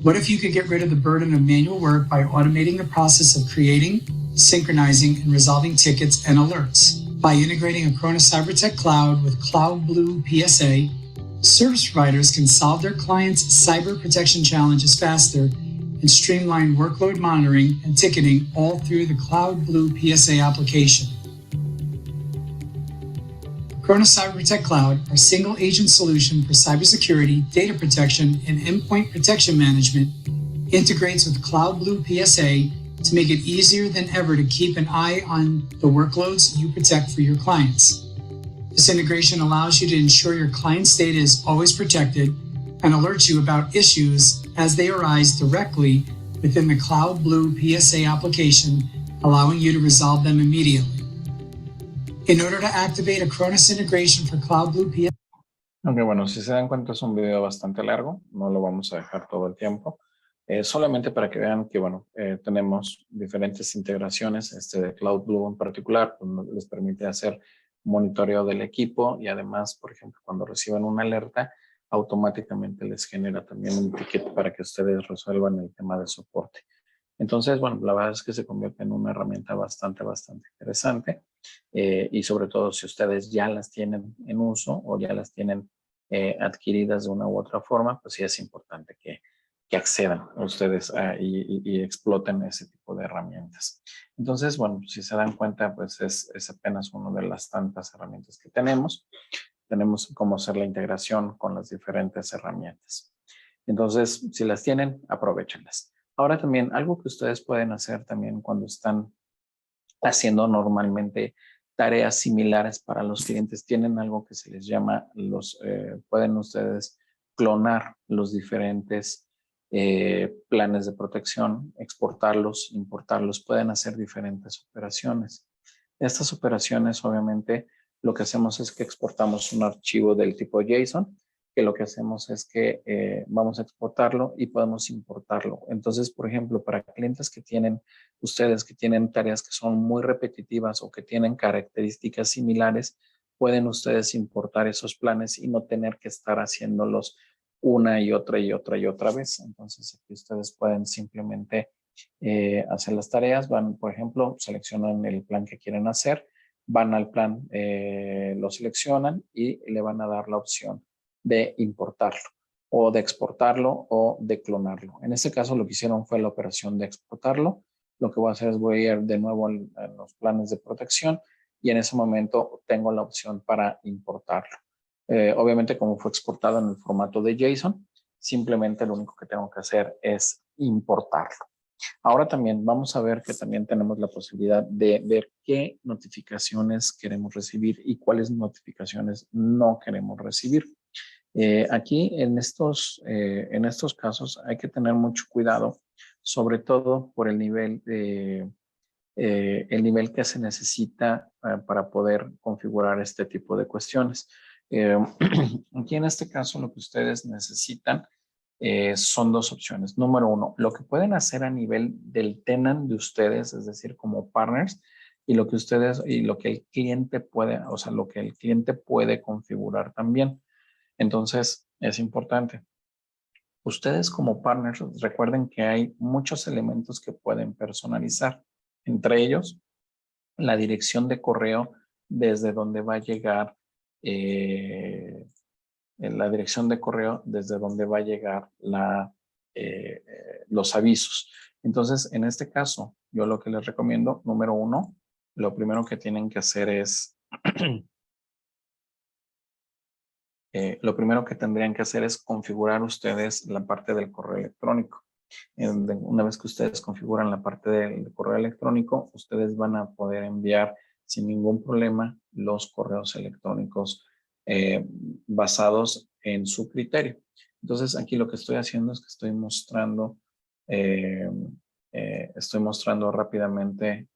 What if you could get rid of the burden of manual work by automating the process of creating, synchronizing, and resolving tickets and alerts? By integrating Acronis CyberTech Cloud with CloudBlue PSA, service providers can solve their clients' cyber protection challenges faster and streamline workload monitoring and ticketing all through the CloudBlue PSA application. Acronis CyberProtect Cloud, our single-agent solution for cybersecurity, data protection, and endpoint protection management, integrates with CloudBlue PSA to make it easier than ever to keep an eye on the workloads you protect for your clients. This integration allows you to ensure your client's data is always protected and alerts you about issues as they arise directly within the CloudBlue PSA application, allowing you to resolve them immediately. In order to activate Acronis integration for CloudBlue PSA. Aunque bueno, si se dan cuenta es un video bastante largo, no lo vamos a dejar todo el tiempo. Solamente para que vean que bueno, tenemos diferentes integraciones, de CloudBlue en particular, pues les permite hacer monitoreo del equipo y además, por ejemplo, cuando reciban una alerta, automáticamente les genera también un ticket para que ustedes resuelvan el tema de soporte. Entonces, bueno, la verdad es que se convierte en una herramienta bastante interesante y sobre todo si ustedes ya las tienen en uso o ya las tienen adquiridas de una u otra forma, pues sí es importante que accedan ustedes y exploten ese tipo de herramientas. Entonces, bueno, si se dan cuenta, pues es apenas una de las tantas herramientas que tenemos. Tenemos cómo hacer la integración con las diferentes herramientas. Entonces, si las tienen, aprovéchenlas. Ahora también, algo que ustedes pueden hacer también cuando están haciendo normalmente tareas similares para los clientes, tienen algo que se les llama pueden ustedes clonar los diferentes planes de protección, exportarlos, importarlos, pueden hacer diferentes operaciones. Estas operaciones, obviamente, lo que hacemos es que exportamos un archivo del tipo JSON, que lo que hacemos es que vamos a exportarlo y podemos importarlo. Entonces, por ejemplo, para clientes que tienen, ustedes que tienen tareas que son muy repetitivas o que tienen características similares, pueden ustedes importar esos planes y no tener que estar haciéndolos una y otra vez. Entonces, aquí ustedes pueden simplemente hacer las tareas, van, por ejemplo, seleccionan el plan que quieren hacer, van al plan, lo seleccionan y le van a dar la opción de importarlo o de exportarlo o de clonarlo. En este caso lo que hicieron fue la operación de exportarlo. Lo que voy a hacer es voy a ir de nuevo a los planes de protección y en ese momento tengo la opción para importarlo. Obviamente como fue exportado en el formato de JSON, simplemente lo único que tengo que hacer es importarlo. Ahora también vamos a ver que también tenemos la posibilidad de ver qué notificaciones queremos recibir y cuáles notificaciones no queremos recibir. Aquí en estos casos hay que tener mucho cuidado, sobre todo por el nivel que se necesita para poder configurar este tipo de cuestiones. Aquí en este caso lo que ustedes necesitan son dos opciones. Número uno, lo que pueden hacer a nivel del tenant de ustedes, es decir, como partners, y lo que el cliente puede, o sea, lo que el cliente puede configurar también. Entonces, es importante. Ustedes como partners, recuerden que hay muchos elementos que pueden personalizar. Entre ellos, la dirección de correo desde donde va a llegar la dirección de correo desde donde va a llegar los avisos. Entonces, en este caso, yo lo que les recomiendo, número uno, lo primero que tienen que hacer es, lo primero que tendrían que hacer es configurar ustedes la parte del correo electrónico. Una vez que ustedes configuran la parte del correo electrónico, ustedes van a poder enviar sin ningún problema los correos electrónicos basados en su criterio. Entonces, aquí lo que estoy haciendo es que eh, estoy mostrando rápidamente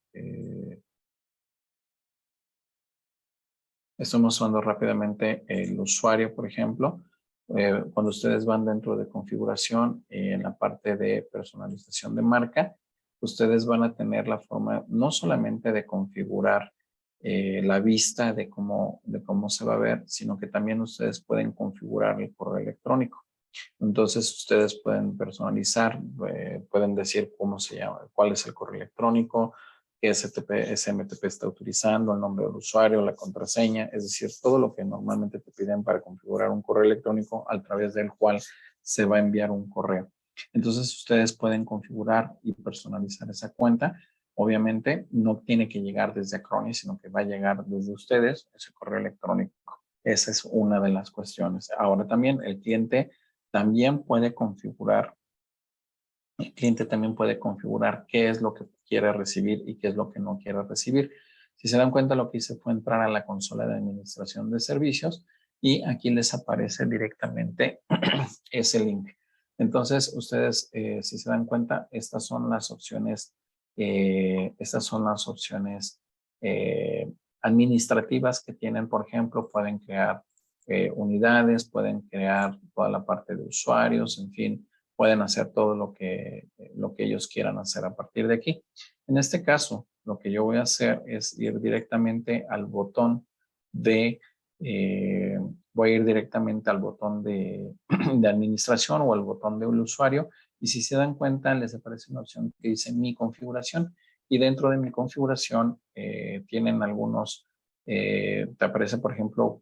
el usuario, por ejemplo. Cuando ustedes van dentro de configuración, en la parte de personalización de marca, ustedes van a tener la forma no solamente de configurar la vista de cómo se va a ver, sino que también ustedes pueden configurar el correo electrónico. Entonces ustedes pueden personalizar, pueden decir cómo se llama, cuál es el correo electrónico, qué SMTP está utilizando, el nombre del usuario, la contraseña, es decir, todo lo que normalmente te piden para configurar un correo electrónico a través del cual se va a enviar un correo. Entonces ustedes pueden configurar y personalizar esa cuenta. Obviamente no tiene que llegar desde Acronis, sino que va a llegar desde ustedes ese correo electrónico. Esa es una de las cuestiones. Ahora también el cliente también puede configurar qué es lo que quiere recibir y qué es lo que no quiere recibir. Si se dan cuenta, lo que hice fue entrar a la consola de administración de servicios y aquí les aparece directamente ese link. Entonces, ustedes, si se dan cuenta, estas son las opciones administrativas que tienen. Por ejemplo, pueden crear unidades, pueden crear toda la parte de usuarios, en fin, pueden hacer todo lo que ellos quieran hacer a partir de aquí. En este caso, lo que yo voy a hacer es ir directamente al botón de, voy a ir directamente al botón de administración o al botón del usuario, y si se dan cuenta les aparece una opción que dice mi configuración, y dentro de mi configuración tienen te aparece por ejemplo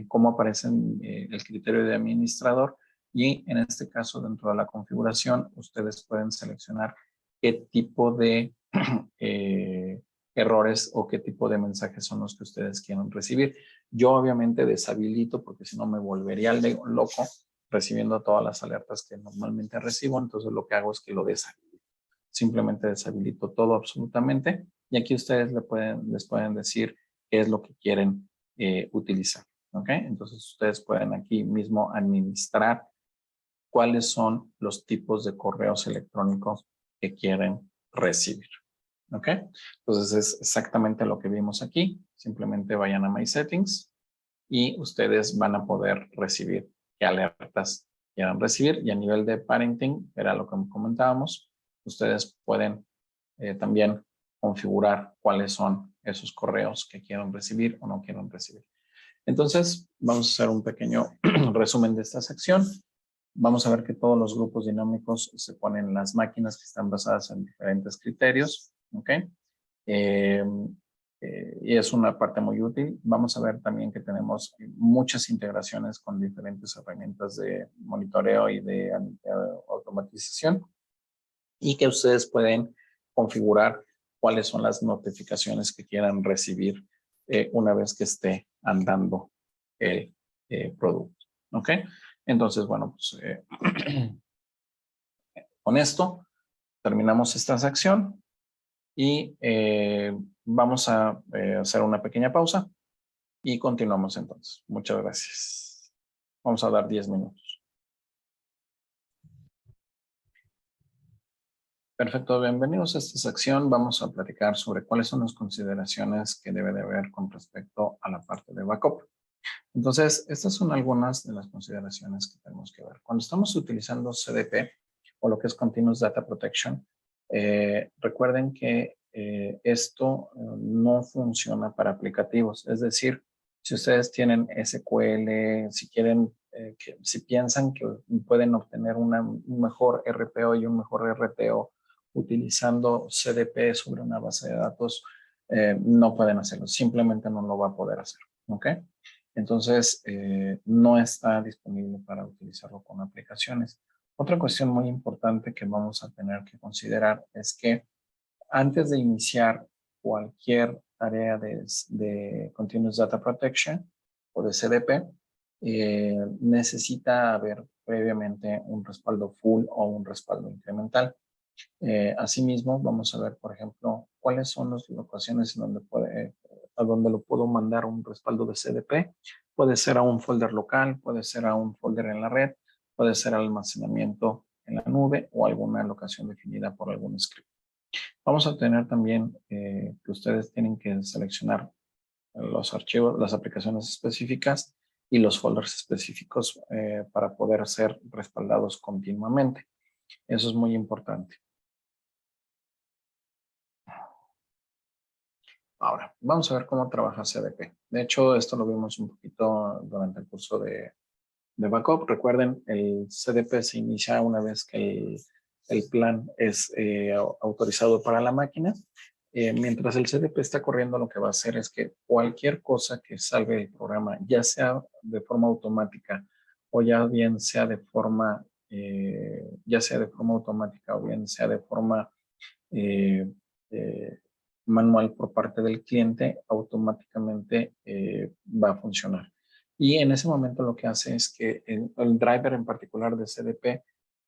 cómo aparece el criterio de administrador, y en este caso dentro de la configuración ustedes pueden seleccionar qué tipo de errores o qué tipo de mensajes son los que ustedes quieren recibir. Yo obviamente deshabilito porque si no me volvería loco recibiendo todas las alertas que normalmente recibo. Entonces lo que hago es que lo deshabilito. Simplemente deshabilito todo absolutamente y aquí ustedes les pueden decir qué es lo que quieren utilizar. ¿Ok? Entonces ustedes pueden aquí mismo administrar cuáles son los tipos de correos electrónicos que quieren recibir. ¿Ok? Entonces es exactamente lo que vimos aquí. Simplemente vayan a My Settings y ustedes van a poder recibir qué alertas quieran recibir. Y a nivel de parenting, era lo que comentábamos, ustedes pueden también configurar cuáles son esos correos que quieren recibir o no quieren recibir. Entonces, vamos a hacer un pequeño resumen de esta sección. Vamos a ver que todos los grupos dinámicos se ponen en las máquinas que están basadas en diferentes criterios. ¿Ok? Y es una parte muy útil. Vamos a ver también que tenemos muchas integraciones con diferentes herramientas de monitoreo y de automatización, y que ustedes pueden configurar cuáles son las notificaciones que quieran recibir una vez que esté andando el producto. ¿Ok? Entonces, bueno, pues con esto terminamos esta sección y vamos a hacer una pequeña pausa y continuamos entonces. Muchas gracias. Vamos a dar 10 minutos. Perfecto, bienvenidos a esta sección. Vamos a platicar sobre cuáles son las consideraciones que debe de haber con respecto a la parte de backup. Entonces, estas son algunas de las consideraciones que tenemos que ver. Cuando estamos utilizando CDP o lo que es Continuous Data Protection, recuerden que esto no funciona para aplicativos. Es decir, si ustedes tienen SQL, si quieren, si piensan que pueden obtener un mejor RPO y un mejor RTO utilizando CDP sobre una base de datos, no pueden hacerlo. Simplemente no lo va a poder hacer. ¿Ok? Entonces, no está disponible para utilizarlo con aplicaciones. Otra cuestión muy importante que vamos a tener que considerar es que antes de iniciar cualquier tarea de Continuous Data Protection o de CDP, necesita haber previamente un respaldo full o un respaldo incremental. Asimismo, vamos a ver, por ejemplo, cuáles son las locaciones en donde a donde lo puedo mandar un respaldo de CDP. Puede ser a un folder local, puede ser a un folder en la red, puede ser almacenamiento en la nube o alguna locación definida por algún script. Vamos a tener también que ustedes tienen que seleccionar los archivos, las aplicaciones específicas y los folders específicos para poder ser respaldados continuamente. Eso es muy importante. Ahora, vamos a ver cómo trabaja CDP. De hecho, esto lo vimos un poquito durante el curso de backup. Recuerden, el CDP se inicia una vez que el plan es autorizado para la máquina. Mientras el CDP está corriendo, lo que va a hacer es que cualquier cosa que salga del programa, ya sea de forma automática o ya bien sea de forma, automática o bien sea de forma eh, eh, manual por parte del cliente, automáticamente va a funcionar. Y en ese momento lo que hace es que el driver en particular de CDP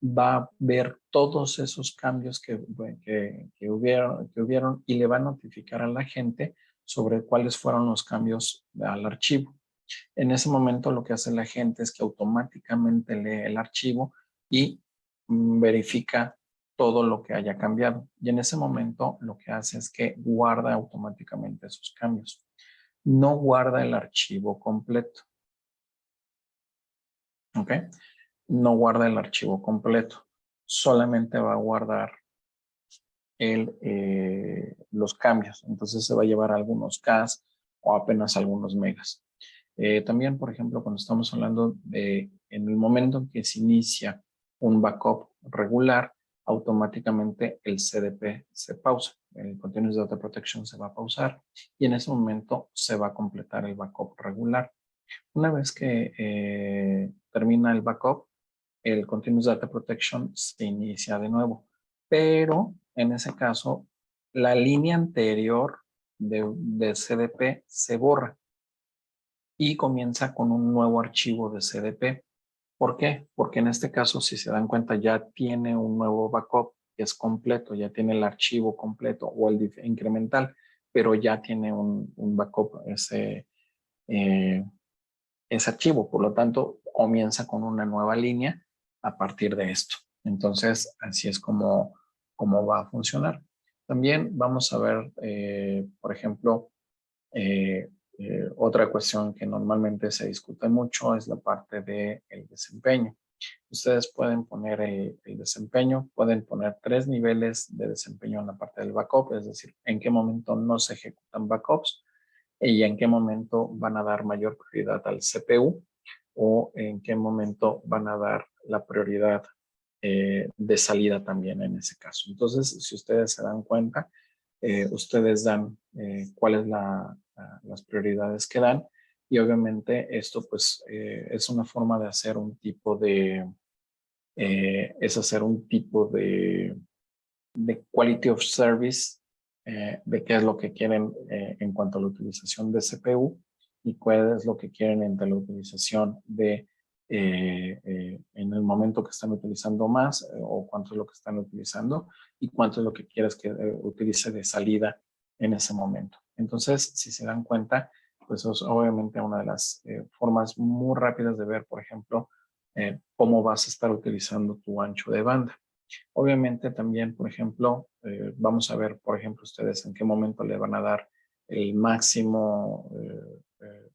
va a ver todos esos cambios que hubieron y le va a notificar a la gente sobre cuáles fueron los cambios al archivo. En ese momento lo que hace la gente es que automáticamente lee el archivo y verifica todo lo que haya cambiado. Y en ese momento lo que hace es que guarda automáticamente esos cambios. No guarda el archivo completo. ¿Ok? No guarda el archivo completo. Solamente va a guardar los cambios. Entonces se va a llevar algunos Ks o apenas algunos megas. También, por ejemplo, cuando estamos hablando de en el momento en que se inicia un backup regular, automáticamente el CDP se pausa. El Continuous Data Protection se va a pausar y en ese momento se va a completar el backup regular. Una vez que termina el backup, el Continuous Data Protection se inicia de nuevo. Pero en ese caso, la línea anterior de CDP se borra y comienza con un nuevo archivo de CDP. ¿Por qué? Porque en este caso, si se dan cuenta, ya tiene un nuevo backup que es completo, ya tiene el archivo completo o el incremental, pero ya tiene un backup ese archivo. Por lo tanto, comienza con una nueva línea a partir de esto. Entonces, así es como va a funcionar. También vamos a ver, por ejemplo, otra cuestión que normalmente se discute mucho es la parte del desempeño. Ustedes pueden poner el desempeño, pueden poner 3 niveles de desempeño en la parte del backup, es decir, en qué momento no se ejecutan backups y en qué momento van a dar mayor prioridad al CPU o en qué momento van a dar la prioridad de salida también en ese caso. Entonces, si ustedes se dan cuenta, ustedes dan cuáles las prioridades que dan y obviamente esto pues es una forma de hacer un tipo de quality of service de qué es lo que quieren en cuanto a la utilización de CPU y cuál es lo que quieren entre la utilización de en el momento que están utilizando más o cuánto es lo que están utilizando y cuánto es lo que quieres que utilice de salida en ese momento. Entonces, si se dan cuenta, pues es obviamente una de las formas muy rápidas de ver, por ejemplo, cómo vas a estar utilizando tu ancho de banda. Obviamente también, por ejemplo, vamos a ver, por ejemplo, ustedes en qué momento le van a dar el máximo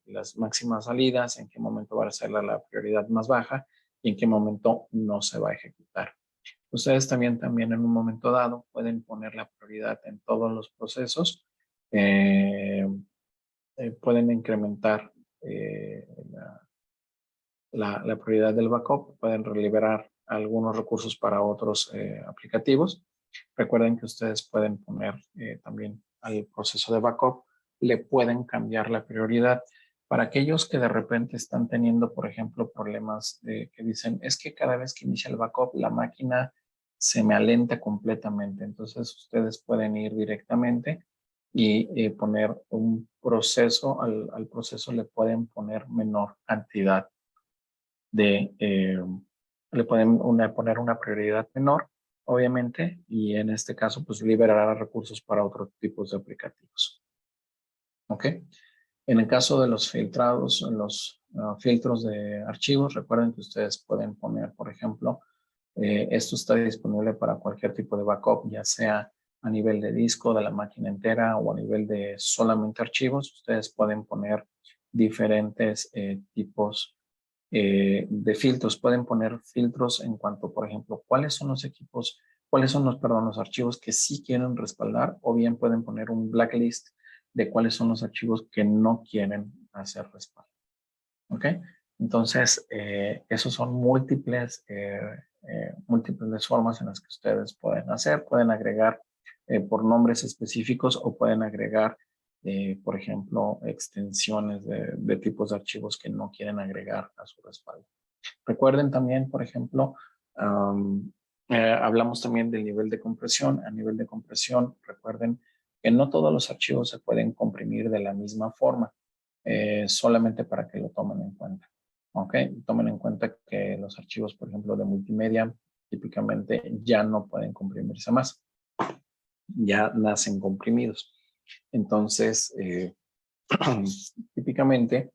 las máximas salidas, en qué momento va a ser la prioridad más baja y en qué momento no se va a ejecutar. Ustedes también en un momento dado pueden poner la prioridad en todos los procesos. Pueden incrementar la prioridad del backup, pueden liberar algunos recursos para otros aplicativos. Recuerden que ustedes pueden poner también al proceso de backup, le pueden cambiar la prioridad. Para aquellos que de repente están teniendo, por ejemplo, problemas que dicen, es que cada vez que inicia el backup, la máquina se me alenta completamente. Entonces, ustedes pueden ir directamente y poner un proceso, al proceso le pueden poner menor cantidad le pueden poner una prioridad menor, obviamente, y en este caso, pues liberará recursos para otros tipos de aplicativos. ¿Ok? En el caso de los filtrados, los filtros de archivos, recuerden que ustedes pueden poner, por ejemplo, esto está disponible para cualquier tipo de backup, ya sea a nivel de disco, de la máquina entera o a nivel de solamente archivos. Ustedes pueden poner diferentes tipos de filtros. Pueden poner filtros en cuanto, por ejemplo, cuáles son los equipos, los archivos que sí quieren respaldar, o bien pueden poner un blacklist de cuáles son los archivos que no quieren hacer respaldo. ¿Ok? Entonces, esos son múltiples formas en las que ustedes pueden hacer. Pueden agregar por nombres específicos o pueden agregar, por ejemplo, extensiones de tipos de archivos que no quieren agregar a su respaldo. Recuerden también, por ejemplo, hablamos también del nivel de compresión. A nivel de compresión, recuerden que no todos los archivos se pueden comprimir de la misma forma, solamente para que lo tomen en cuenta. ¿Ok? Tomen en cuenta que los archivos, por ejemplo, de multimedia, típicamente ya no pueden comprimirse más. Ya nacen comprimidos. Entonces, típicamente,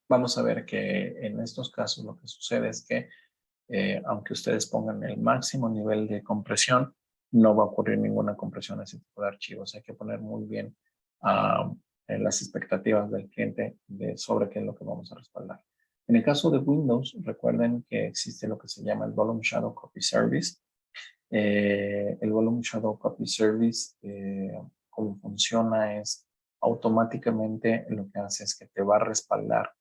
vamos a ver que en estos casos lo que sucede es que aunque ustedes pongan el máximo nivel de compresión, no va a ocurrir ninguna compresión a ese tipo de archivos. Hay que poner muy bien las expectativas del cliente sobre qué es lo que vamos a respaldar. En el caso de Windows, recuerden que existe lo que se llama el Volume Shadow Copy Service. El Volume Shadow Copy Service, cómo funciona es automáticamente lo que hace es que te va a respaldar.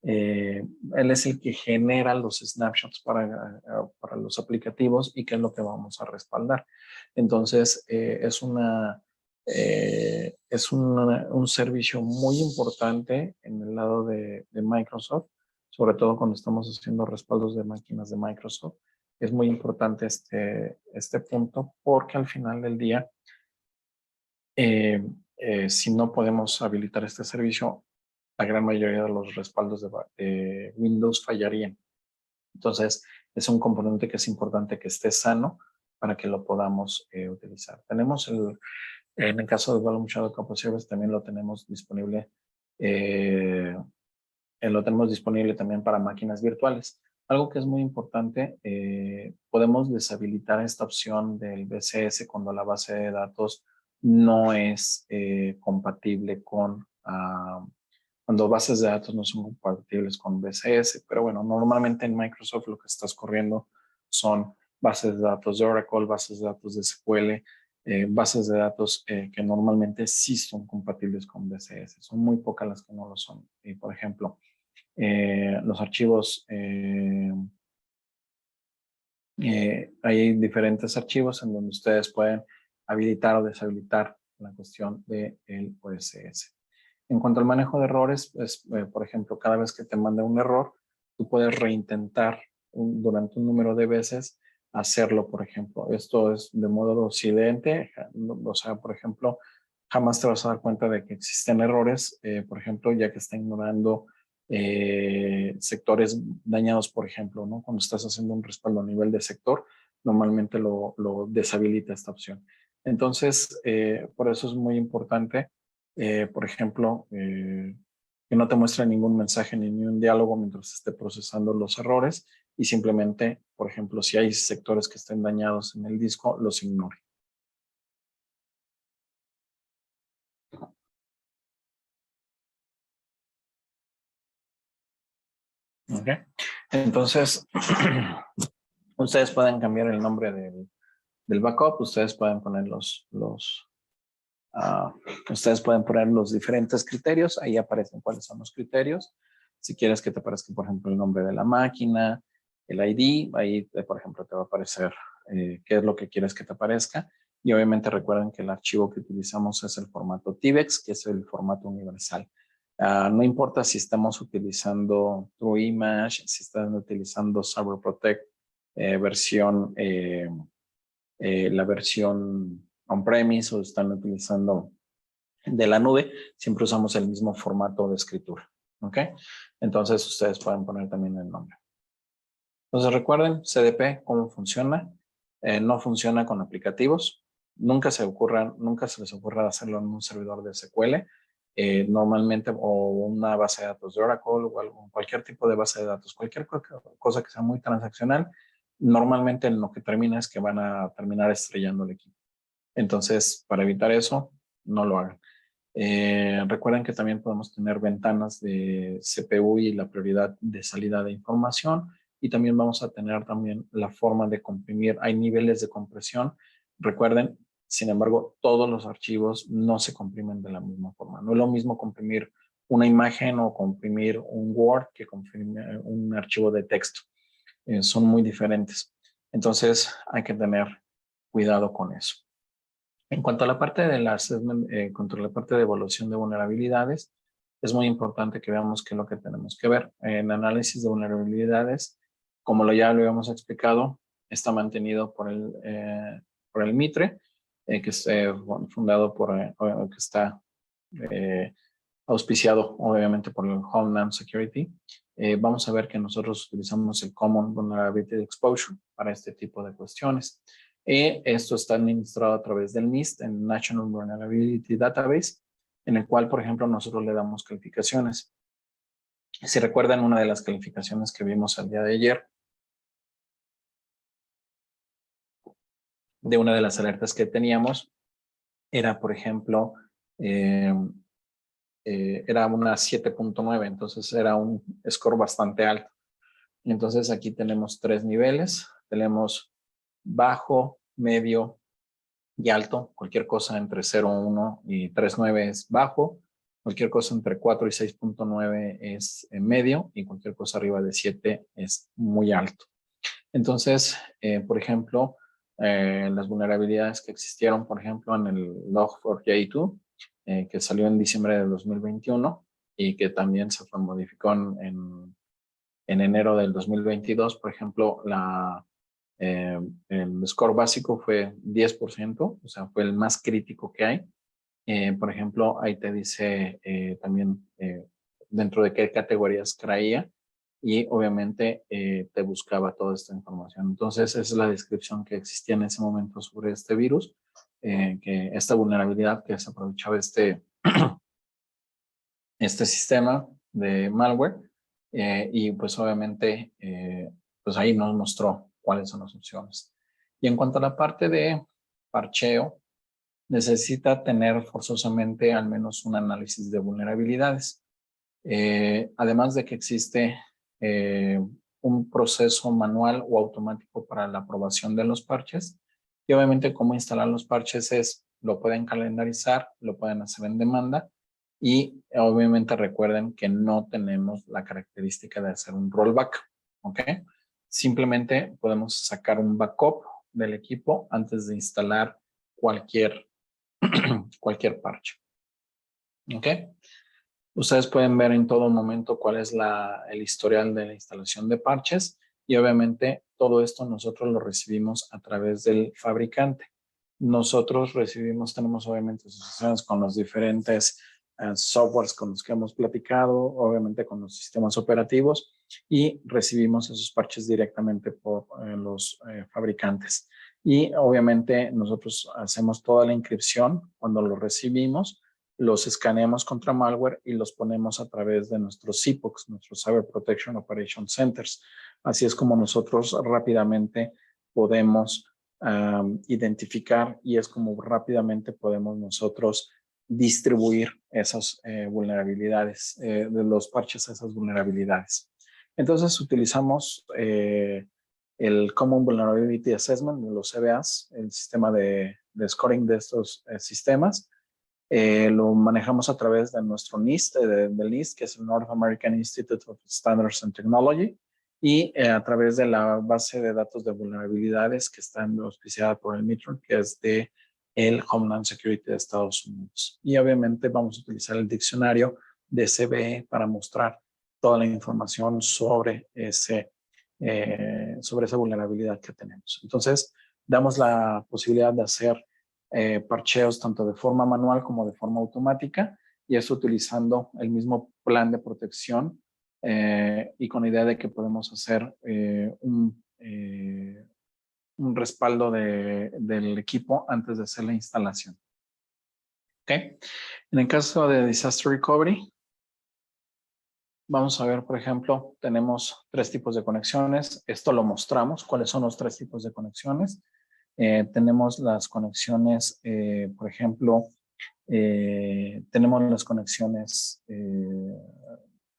Él es el que genera los snapshots para los aplicativos y qué es lo que vamos a respaldar. Entonces, es un servicio muy importante en el lado de Microsoft, sobre todo cuando estamos haciendo respaldos de máquinas de Microsoft. Es muy importante este punto porque al final del día, si no podemos habilitar este servicio, la gran mayoría de los respaldos de Windows fallarían. Entonces, es un componente que es importante que esté sano para que lo podamos utilizar. Tenemos en el caso de Volume Shadow Copy Service, también lo tenemos disponible. Lo tenemos disponible también para máquinas virtuales. Algo que es muy importante, podemos deshabilitar esta opción del BCS cuando la base de datos no es compatible con cuando bases de datos no son compatibles con BCS, pero bueno, normalmente en Microsoft lo que estás corriendo son bases de datos de Oracle, bases de datos de SQL, bases de datos que normalmente sí son compatibles con BCS. Son muy pocas las que no lo son. Y por ejemplo, los archivos, hay diferentes archivos en donde ustedes pueden habilitar o deshabilitar la cuestión del OSS. En cuanto al manejo de errores, pues, por ejemplo, cada vez que te manda un error, tú puedes reintentar durante un número de veces hacerlo, por ejemplo. Esto es de modo silente, o sea, por ejemplo, jamás te vas a dar cuenta de que existen errores, por ejemplo, ya que está ignorando sectores dañados, por ejemplo, ¿no? Cuando estás haciendo un respaldo a nivel de sector, normalmente lo deshabilita esta opción. Entonces, por eso es muy importante por ejemplo, que no te muestre ningún mensaje ni un diálogo mientras esté procesando los errores y simplemente, por ejemplo, si hay sectores que estén dañados en el disco, los ignore. ¿Ok? Entonces, ustedes pueden cambiar el nombre del backup, ustedes pueden poner ustedes pueden poner los diferentes criterios, ahí aparecen cuáles son los criterios. Si quieres que te aparezca, por ejemplo, el nombre de la máquina, el ID, ahí, por ejemplo, te va a aparecer qué es lo que quieres que te aparezca. Y obviamente recuerden que el archivo que utilizamos es el formato TIBEX, que es el formato universal. No importa si estamos utilizando TrueImage, si están utilizando CyberProtect, la versión on-premise o están utilizando de la nube, siempre usamos el mismo formato de escritura. ¿Ok? Entonces ustedes pueden poner también el nombre. Entonces recuerden, CDP, ¿cómo funciona? No funciona con aplicativos. Nunca se les ocurra hacerlo en un servidor de SQL. Normalmente, o una base de datos de Oracle, o cualquier tipo de base de datos, cualquier cosa que sea muy transaccional, normalmente en lo que termina es que van a terminar estrellando el equipo. Entonces, para evitar eso, no lo hagan. Recuerden que también podemos tener ventanas de CPU y la prioridad de salida de información, y también vamos a tener también la forma de comprimir. Hay niveles de compresión. Recuerden, sin embargo, todos los archivos no se comprimen de la misma forma. No es lo mismo comprimir una imagen o comprimir un Word que comprimir un archivo de texto. Son muy diferentes. Entonces hay que tener cuidado con eso. En cuanto a la parte de contra la parte de evaluación de vulnerabilidades, es muy importante que veamos qué es lo que tenemos que ver. En análisis de vulnerabilidades, como ya lo habíamos explicado, está mantenido por el MITRE, que es fundado que está auspiciado obviamente por el Homeland Security. Vamos a ver que nosotros utilizamos el Common Vulnerability Exposure para este tipo de cuestiones. Esto está administrado a través del NIST, el National Vulnerability Database, en el cual, por ejemplo, nosotros le damos calificaciones. Si recuerdan, una de las calificaciones que vimos el día de ayer, de una de las alertas que teníamos, era, por ejemplo, era una 7.9, entonces era un score bastante alto. Entonces aquí tenemos 3 niveles, tenemos bajo, medio y alto. Cualquier cosa entre 0.1 y 3.9 es bajo, cualquier cosa entre 4 y 6.9 es medio, y cualquier cosa arriba de 7 es muy alto. Entonces, por ejemplo, las vulnerabilidades que existieron, por ejemplo, en el Log4j2, que salió en diciembre de 2021 y que también se modificó en enero del 2022, por ejemplo, el score básico fue 10%, o sea, fue el más crítico que hay. Por ejemplo, ahí te dice también dentro de qué categorías traía, y obviamente te buscaba toda esta información. Entonces, esa es la descripción que existía en ese momento sobre este virus, que esta vulnerabilidad que se aprovechaba este sistema de malware, y pues obviamente pues ahí nos mostró cuáles son las opciones. Y en cuanto a la parte de parcheo, necesita tener forzosamente al menos un análisis de vulnerabilidades. Además de que existe un proceso manual o automático para la aprobación de los parches, y obviamente cómo instalar los parches lo pueden calendarizar, lo pueden hacer en demanda, y obviamente recuerden que no tenemos la característica de hacer un rollback, ¿ok? Simplemente podemos sacar un backup del equipo antes de instalar cualquier parche, ¿ok? Ustedes pueden ver en todo momento cuál es el historial de la instalación de parches, y obviamente todo esto nosotros lo recibimos a través del fabricante. Nosotros tenemos obviamente asociaciones con los diferentes softwares con los que hemos platicado, obviamente con los sistemas operativos, y recibimos esos parches directamente por los fabricantes. Y obviamente nosotros hacemos toda la inscripción cuando lo recibimos, los escaneamos contra malware y los ponemos a través de nuestros CPOCs, nuestros Cyber Protection Operation Centers. Así es como nosotros rápidamente podemos identificar, y es como rápidamente podemos nosotros distribuir esas vulnerabilidades, de los parches a esas vulnerabilidades. Entonces utilizamos el Common Vulnerability Assessment, los CVAs, el sistema de scoring de estos sistemas. Lo manejamos a través de nuestro NIST, del NIST, que es el North American Institute of Standards and Technology, y a través de la base de datos de vulnerabilidades que está auspiciada por el MITRE, que es de el Homeland Security de Estados Unidos. Y obviamente vamos a utilizar el diccionario de CVE para mostrar toda la información sobre esa vulnerabilidad que tenemos. Entonces, damos la posibilidad de hacer parcheos tanto de forma manual como de forma automática, y esto utilizando el mismo plan de protección y con la idea de que podemos hacer un respaldo del equipo antes de hacer la instalación. ¿Okay? En el caso de Disaster Recovery, vamos a ver, por ejemplo, tenemos 3 tipos de conexiones. Esto lo mostramos, cuáles son los 3 tipos de conexiones. Tenemos las conexiones, por ejemplo, tenemos las conexiones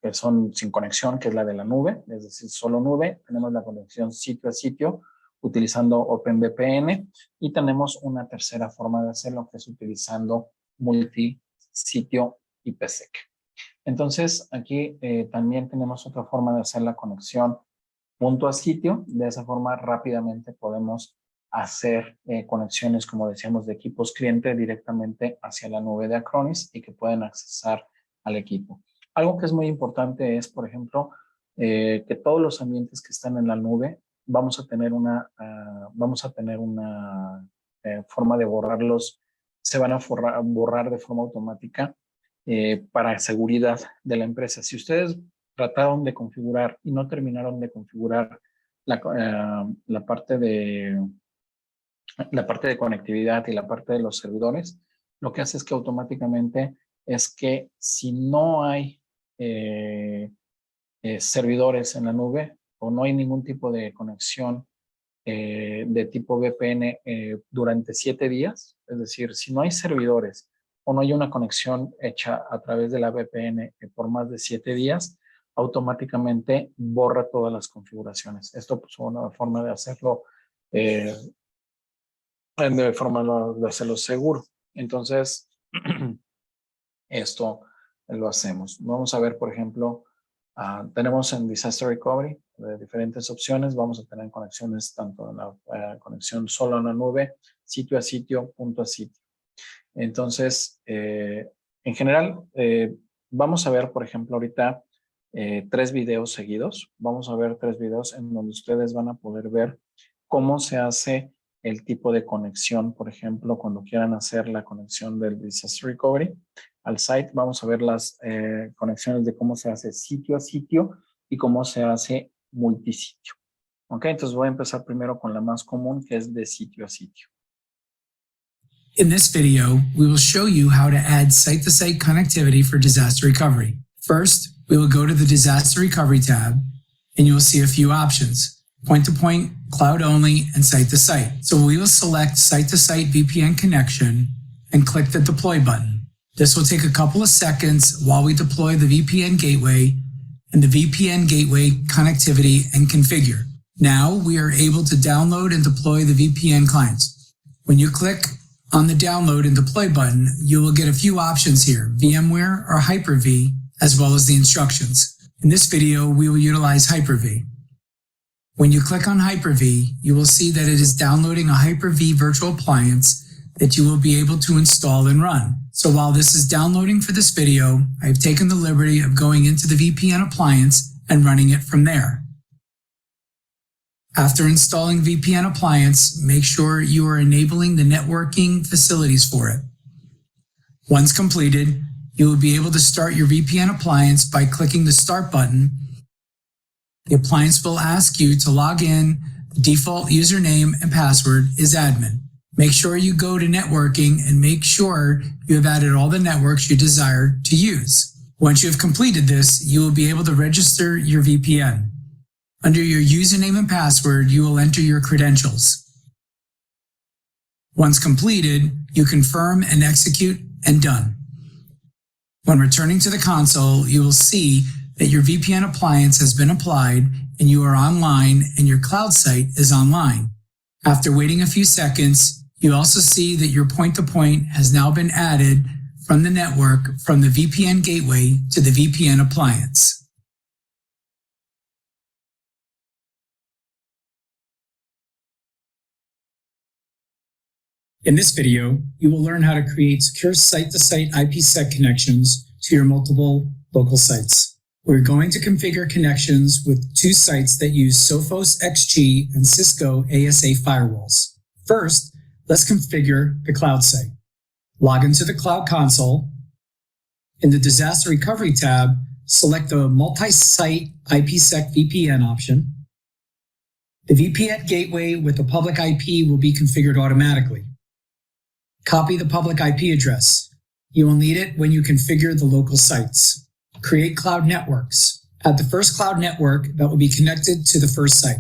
que son sin conexión, que es la de la nube, es decir, solo nube. Tenemos la conexión sitio a sitio utilizando OpenVPN, y tenemos una tercera forma de hacerlo, que es utilizando multisitio IPsec. Entonces, aquí también tenemos otra forma de hacer la conexión punto a sitio. De esa forma, rápidamente podemos hacer conexiones, como decíamos, de equipos cliente directamente hacia la nube de Acronis y que pueden accesar al equipo. Algo que es muy importante es, por ejemplo, que todos los ambientes que están en la nube vamos a tener una forma de borrarlos. Se van a borrar de forma automática para seguridad de la empresa. Si ustedes trataron de configurar y no terminaron de configurar la parte de conectividad y la parte de los servidores, lo que hace es que automáticamente es que si no hay servidores en la nube o no hay ningún tipo de conexión de tipo VPN durante 7 días, es decir, si no hay servidores o no hay una conexión hecha a través de la VPN por más de 7 días, automáticamente borra todas las configuraciones. Esto es una forma de hacerlo seguro. Entonces, esto lo hacemos. Vamos a ver, por ejemplo, tenemos en Disaster Recovery diferentes opciones. Vamos a tener conexiones tanto en la conexión solo en la nube, sitio a sitio, punto a sitio. Entonces, en general, vamos a ver, por ejemplo, ahorita 3 videos seguidos. Vamos a ver 3 videos en donde ustedes van a poder ver cómo se hace el tipo de conexión, por ejemplo, cuando quieran hacer la conexión del Disaster Recovery al site. Vamos a ver las conexiones de cómo se hace sitio a sitio y cómo se hace multisitio. Ok, entonces voy a empezar primero con la más común, que es de sitio a sitio. In this video, we will show you how to add site-to-site connectivity for disaster recovery. First, we will go to the Disaster Recovery tab, and you will see a few options: point-to-point, cloud-only, and site-to-site. So we will select site-to-site VPN connection and click the Deploy button. This will take a couple of seconds while we deploy the VPN gateway and the VPN gateway connectivity and configure. Now we are able to download and deploy the VPN clients. When you click on the download and deploy button, you will get a few options here: VMware or Hyper-V, as well as the instructions. In this video, we will utilize Hyper-V. When you click on Hyper-V, you will see that it is downloading a Hyper-V virtual appliance that you will be able to install and run. So while this is downloading for this video, I've taken the liberty of going into the VPN appliance and running it from there. After installing VPN appliance, make sure you are enabling the networking facilities for it. Once completed, you will be able to start your VPN appliance by clicking the Start button. The appliance will ask you to log in. The default username and password is admin. Make sure you go to networking and make sure you have added all the networks you desire to use. Once you have completed this, you will be able to register your VPN. Under your username and password, you will enter your credentials. Once completed, you confirm and execute, and done. When returning to the console, you will see that your VPN appliance has been applied and you are online and your cloud site is online. After waiting a few seconds, you also see that your point-to-point has now been added from the network from the VPN gateway to the VPN appliance. In this video, you will learn how to create secure site-to-site IPsec connections to your multiple local sites. We're going to configure connections with two sites that use Sophos XG and Cisco ASA firewalls. First, let's configure the cloud site. Log into the Cloud Console. In the Disaster Recovery tab, select the Multi-Site IPsec VPN option. The VPN gateway with the public IP will be configured automatically. Copy the public IP address. You will need it when you configure the local sites. Create cloud networks. Add the first cloud network that will be connected to the first site.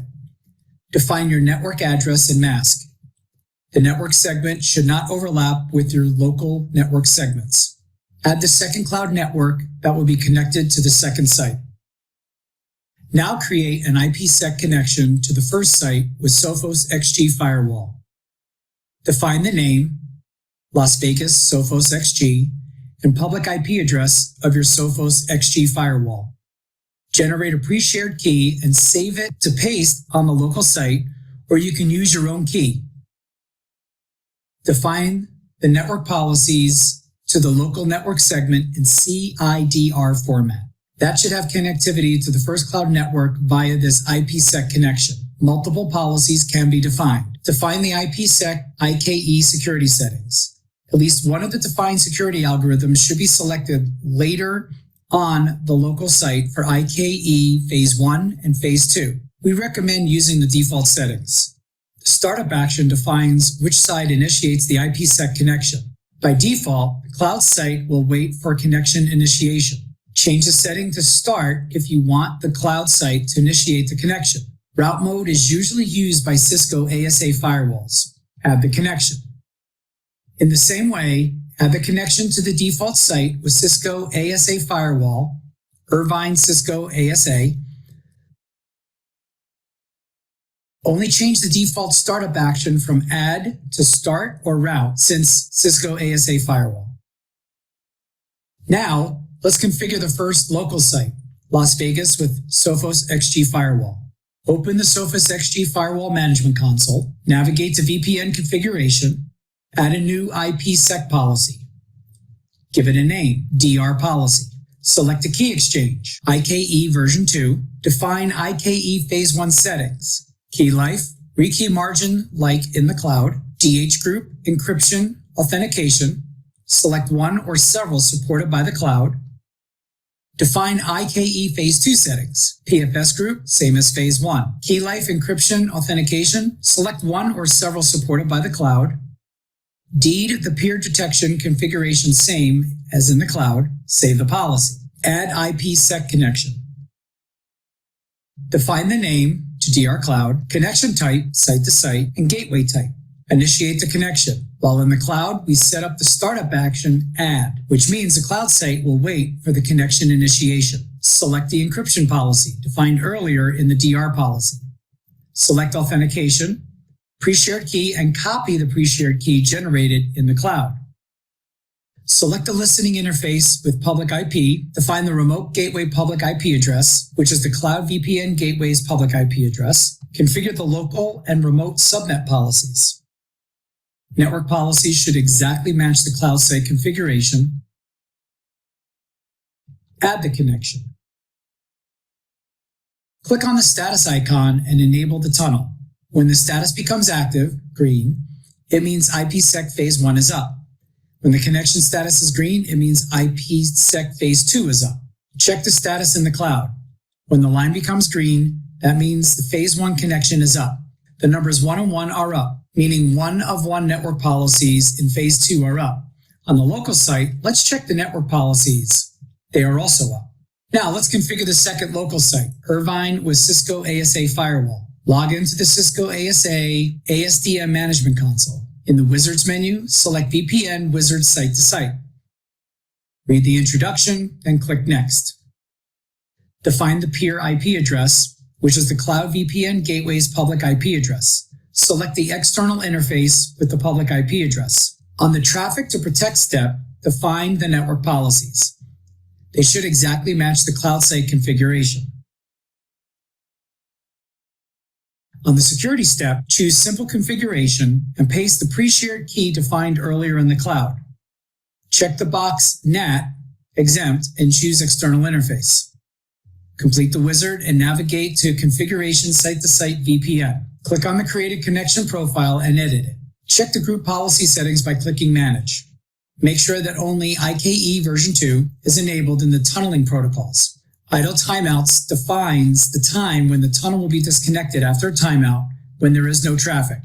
Define your network address and mask. The network segment should not overlap with your local network segments. Add the second cloud network that will be connected to the second site. Now create an IPsec connection to the first site with Sophos XG firewall. Define the name, Las Vegas Sophos XG, and public IP address of your Sophos XG firewall. Generate a pre-shared key and save it to paste on the local site, or you can use your own key. Define the network policies to the local network segment in CIDR format. That should have connectivity to the first cloud network via this IPsec connection. Multiple policies can be defined. Define the IPsec IKE security settings. At least one of the defined security algorithms should be selected later on the local site for IKE Phase 1 and Phase 2. We recommend using the default settings. The startup action defines which side initiates the IPsec connection. By default, the cloud site will wait for connection initiation. Change the setting to start if you want the cloud site to initiate the connection. Route mode is usually used by Cisco ASA firewalls. Add the connection. In the same way, add the connection to the default site with Cisco ASA firewall, Irvine Cisco ASA. Only change the default startup action from add to start or route since Cisco ASA firewall. Now, let's configure the first local site, Las Vegas with Sophos XG firewall. Open the Sophos XG firewall management console, navigate to VPN configuration, add a new IPsec policy. Give it a name, DR policy. Select a key exchange, IKE version 2. Define IKE phase 1 settings. Key life, rekey margin like in the cloud. DH group, encryption, authentication. Select one or several supported by the cloud. Define IKE phase 2 settings. PFS group, same as phase 1. Key life, encryption, authentication. Select one or several supported by the cloud. Deed the peer detection configuration same as in the cloud. Save the policy. Add IPsec connection. Define the name to DR Cloud, connection type, site to site, and gateway type. Initiate the connection. While in the cloud, we set up the startup action add, which means the cloud site will wait for the connection initiation. Select the encryption policy defined earlier in the DR policy. Select authentication, pre-shared key, and copy the pre-shared key generated in the cloud. Select the listening interface with public IP. Define the remote gateway public IP address, which is the Cloud VPN gateway's public IP address. Configure the local and remote subnet policies. Network policies should exactly match the cloud site configuration. Add the connection. Click on the status icon and enable the tunnel. When the status becomes active, green, it means IPsec phase 1 is up. When the connection status is green, it means IPsec phase 2 is up. Check the status in the cloud. When the line becomes green, that means the phase 1 connection is up. The numbers 1 and 1 are up, meaning 1 of 1 network policies in phase 2 are up. On the local site, let's check the network policies. They are also up. Now let's configure the second local site, Irvine with Cisco ASA firewall. Log into the Cisco ASA ASDM management console. In the Wizards menu, select VPN Wizard Site to Site. Read the introduction, then click Next. Define the peer IP address, which is the Cloud VPN Gateway's public IP address. Select the external interface with the public IP address. On the Traffic to Protect step, define the network policies. They should exactly match the cloud site configuration. On the security step, choose Simple Configuration and paste the pre-shared key defined earlier in the cloud. Check the box NAT exempt and choose External Interface. Complete the wizard and navigate to Configuration Site-to-Site VPN. Click on the created connection profile and edit it. Check the group policy settings by clicking Manage. Make sure that only IKE version 2 is enabled in the tunneling protocols. Idle timeouts defines the time when the tunnel will be disconnected after a timeout when there is no traffic.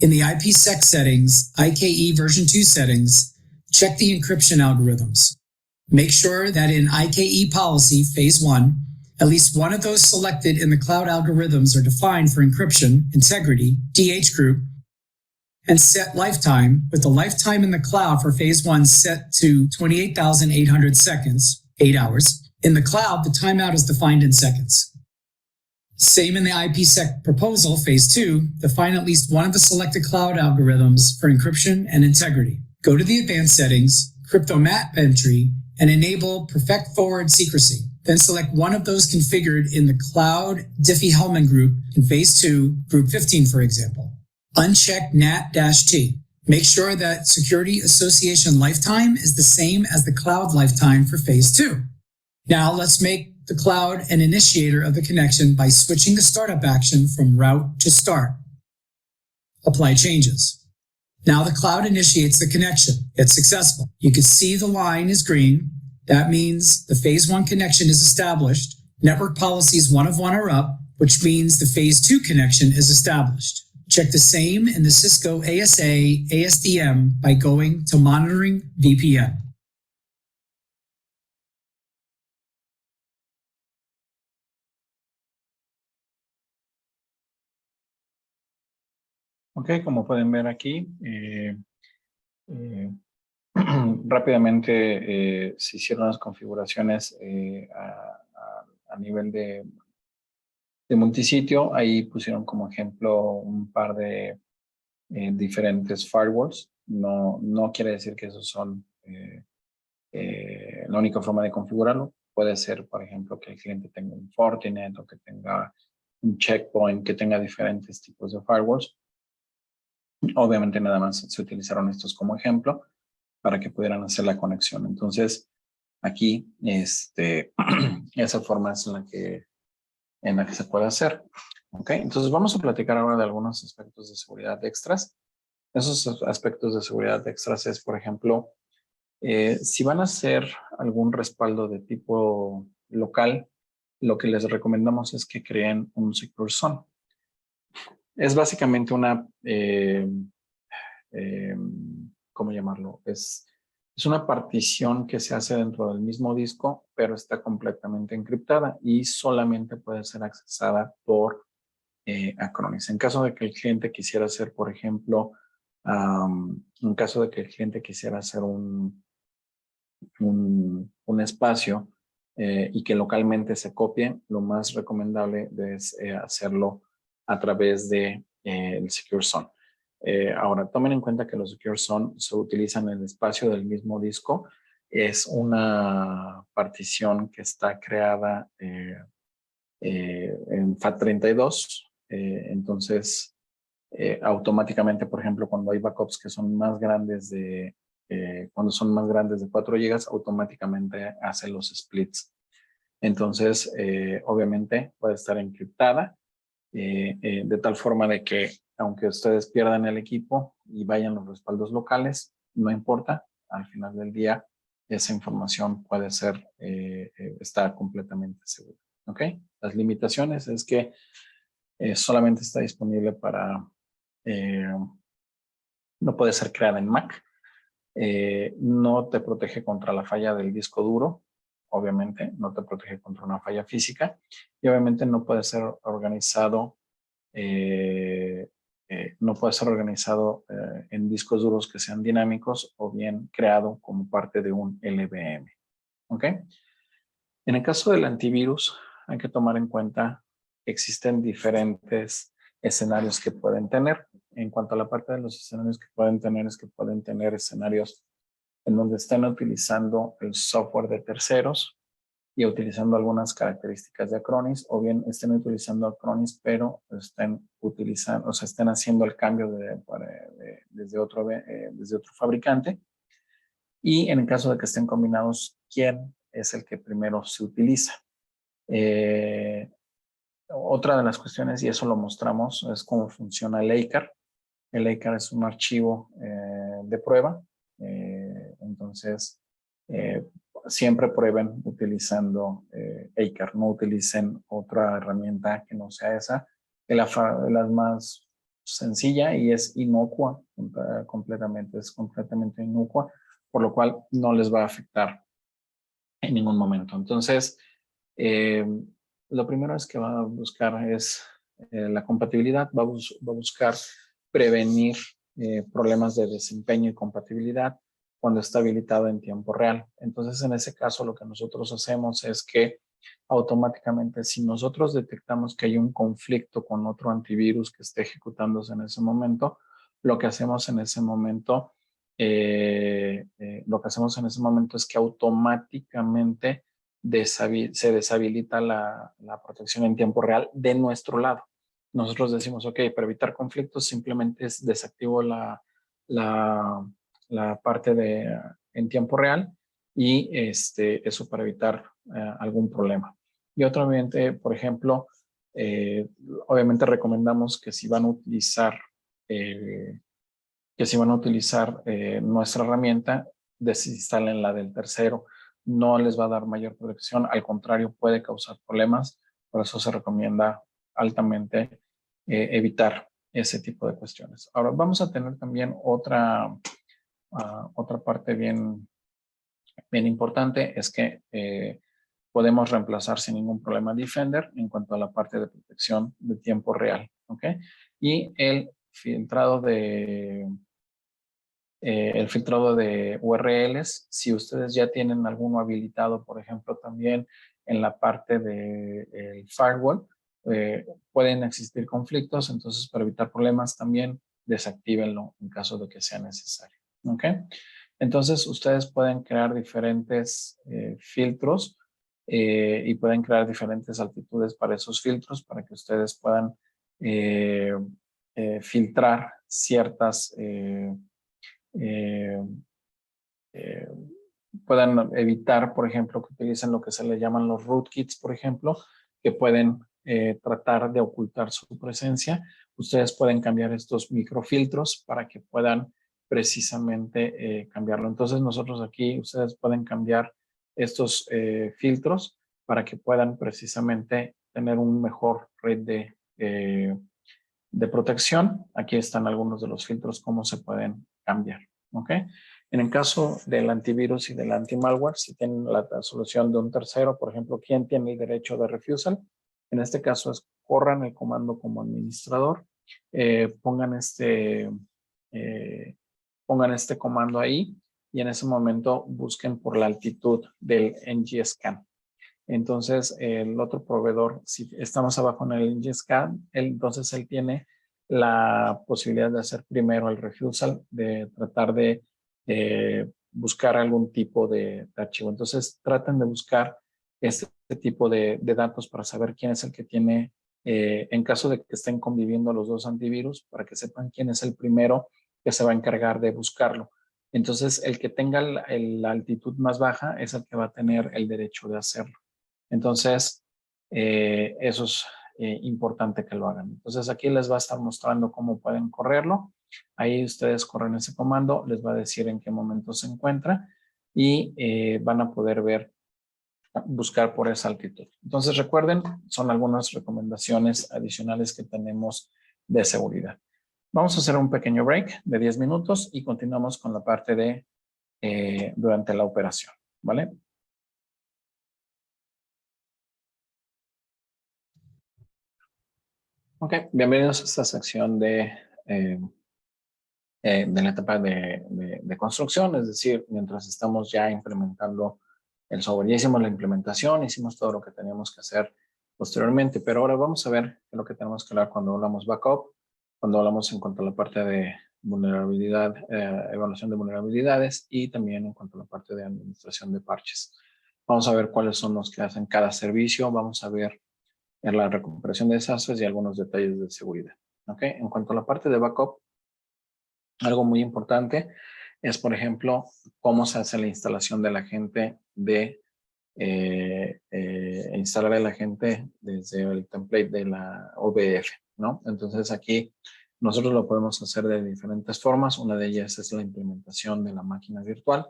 In the IPsec settings, IKE version 2 settings, check the encryption algorithms. Make sure that in IKE policy phase 1, at least one of those selected in the cloud algorithms are defined for encryption, integrity, DH group, and set lifetime, with the lifetime in the cloud for phase 1 set to 28,800 seconds, 8 hours. In the cloud, the timeout is defined in seconds. Same in the IPsec proposal, phase 2, define at least one of the selected cloud algorithms for encryption and integrity. Go to the advanced settings, crypto map entry, and enable perfect forward secrecy. Then select one of those configured in the cloud Diffie-Hellman group in phase 2, group 15, for example. Uncheck NAT-T. Make sure that Security Association lifetime is the same as the cloud lifetime for phase 2. Now let's make the cloud an initiator of the connection by switching the startup action from route to start. Apply changes. Now the cloud initiates the connection. It's successful. You can see the line is green. That means the phase 1 connection is established. Network policies 1 of 1 are up, which means the phase 2 connection is established. Check the same in the Cisco ASA ASDM by going to Monitoring VPN. Ok, como pueden ver aquí, rápidamente se hicieron las configuraciones a nivel de multisitio. Ahí pusieron como ejemplo un par de diferentes firewalls. No quiere decir que esos son la única forma de configurarlo. Puede ser, por ejemplo, que el cliente tenga un Fortinet o que tenga un Checkpoint, que tenga diferentes tipos de firewalls. Obviamente nada más se utilizaron estos como ejemplo para que pudieran hacer la conexión. Entonces, aquí esa forma es en la que se puede hacer. ¿Ok? Entonces vamos a platicar ahora de algunos aspectos de seguridad extras. Esos aspectos de seguridad extras es, por ejemplo, si van a hacer algún respaldo de tipo local, lo que les recomendamos es que creen un Secure Zone. Es básicamente una, ¿cómo llamarlo? Es una partición que se hace dentro del mismo disco, pero está completamente encriptada y solamente puede ser accesada por Acronis. En caso de que el cliente quisiera hacer, por ejemplo, en caso de que el cliente quisiera hacer un espacio y que localmente se copie, lo más recomendable es hacerlo a través de el Secure Zone. Ahora, tomen en cuenta que los Secure Zone se utilizan en el espacio del mismo disco. Es una partición que está creada en FAT32. Entonces, automáticamente, por ejemplo, cuando hay backups que son más grandes de 4 GB, automáticamente hace los splits. Entonces, obviamente puede estar encriptada de tal forma de que aunque ustedes pierdan el equipo y vayan los respaldos locales, no importa, al final del día esa información puede ser, está completamente segura. ¿Ok? Las limitaciones es que solamente está disponible para, no puede ser creada en Mac, no te protege contra la falla del disco duro, obviamente, no te protege contra una falla física y obviamente no puede ser organizado en discos duros que sean dinámicos o bien creado como parte de un LVM. ¿Ok? En el caso del antivirus, hay que tomar en cuenta que existen diferentes escenarios que pueden tener. En cuanto a la parte de los escenarios que pueden tener, es que pueden tener escenarios en donde estén utilizando el software de terceros y utilizando algunas características de Acronis, o bien estén utilizando Acronis, pero estén utilizando, o sea, estén haciendo el cambio desde otro fabricante. Y en el caso de que estén combinados, ¿quién es el que primero se utiliza? Otra de las cuestiones, y eso lo mostramos, es cómo funciona el ACAR. El ACAR es un archivo de prueba. Entonces, siempre prueben utilizando ACAR. No utilicen otra herramienta que no sea esa. La más sencilla y es inocua completamente. Es completamente inocua, por lo cual no les va a afectar en ningún momento. Entonces, lo primero es que va a buscar es la compatibilidad, va a buscar prevenir problemas de desempeño y compatibilidad cuando está habilitado en tiempo real. Entonces, en ese caso, lo que nosotros hacemos es que automáticamente, si nosotros detectamos que hay un conflicto con otro antivirus que esté ejecutándose en ese momento, lo que hacemos en ese momento es que automáticamente se deshabilita la protección en tiempo real de nuestro lado. Nosotros decimos, ok, para evitar conflictos simplemente desactivo la, la parte de en tiempo real y eso para evitar algún problema. Y obviamente, por ejemplo, obviamente recomendamos que si van a utilizar nuestra herramienta, desinstalen la del tercero. No les va a dar mayor protección, al contrario, puede causar problemas. Por eso se recomienda altamente evitar ese tipo de cuestiones. Ahora vamos a tener también otra parte bien importante, es que podemos reemplazar sin ningún problema Defender en cuanto a la parte de protección de tiempo real. ¿Ok? Y el filtrado de URLs, si ustedes ya tienen alguno habilitado, por ejemplo, también en la parte del firewall, pueden existir conflictos, entonces para evitar problemas también desactívenlo en caso de que sea necesario. ¿Ok? Entonces ustedes pueden crear diferentes filtros y pueden crear diferentes altitudes para esos filtros para que ustedes puedan filtrar ciertas eh, eh, puedan evitar, por ejemplo, que utilicen lo que se le llaman los rootkits, por ejemplo, que pueden tratar de ocultar su presencia. Ustedes pueden cambiar estos microfiltros para que puedan precisamente cambiarlo. Entonces nosotros aquí, ustedes pueden cambiar estos filtros para que puedan precisamente tener un mejor red de protección. Aquí están algunos de los filtros, cómo se pueden cambiar. ¿Ok? En el caso del antivirus y del anti-malware, si tienen la solución de un tercero, por ejemplo, ¿quién tiene el derecho de refusal? En este caso es corran el comando como administrador, pongan este comando ahí y en ese momento busquen por la altitud del NGScan. Entonces, el otro proveedor, si estamos abajo en el NGScan, entonces él tiene la posibilidad de hacer primero el refusal, de tratar de buscar algún tipo de archivo. Entonces, traten de buscar este tipo de datos para saber quién es el que tiene, en caso de que estén conviviendo los dos antivirus, para que sepan quién es el primero que se va a encargar de buscarlo. Entonces, el que tenga la altitud más baja es el que va a tener el derecho de hacerlo. Entonces, eso es importante que lo hagan. Entonces, aquí les va a estar mostrando cómo pueden correrlo. Ahí ustedes corren ese comando, les va a decir en qué momento se encuentra y van a poder buscar por esa altitud. Entonces, recuerden, son algunas recomendaciones adicionales que tenemos de seguridad. Vamos a hacer un pequeño break de 10 minutos y continuamos con la parte de durante la operación, ¿vale? Ok, bienvenidos a esta sección de la etapa de construcción, es decir, mientras estamos ya implementando el software. Ya hicimos la implementación, hicimos todo lo que teníamos que hacer posteriormente, pero ahora vamos a ver qué es lo que tenemos que hablar cuando hablamos backup, cuando hablamos en cuanto a la parte de vulnerabilidad, evaluación de vulnerabilidades y también en cuanto a la parte de administración de parches. Vamos a ver cuáles son los que hacen cada servicio, vamos a ver en la recuperación de desastres y algunos detalles de seguridad. ¿Okay? En cuanto a la parte de backup, algo muy importante es, por ejemplo, cómo se hace la instalación del agente de instalar el agente desde el template de la OVF, ¿no? Entonces aquí nosotros lo podemos hacer de diferentes formas. Una de ellas es la implementación de la máquina virtual.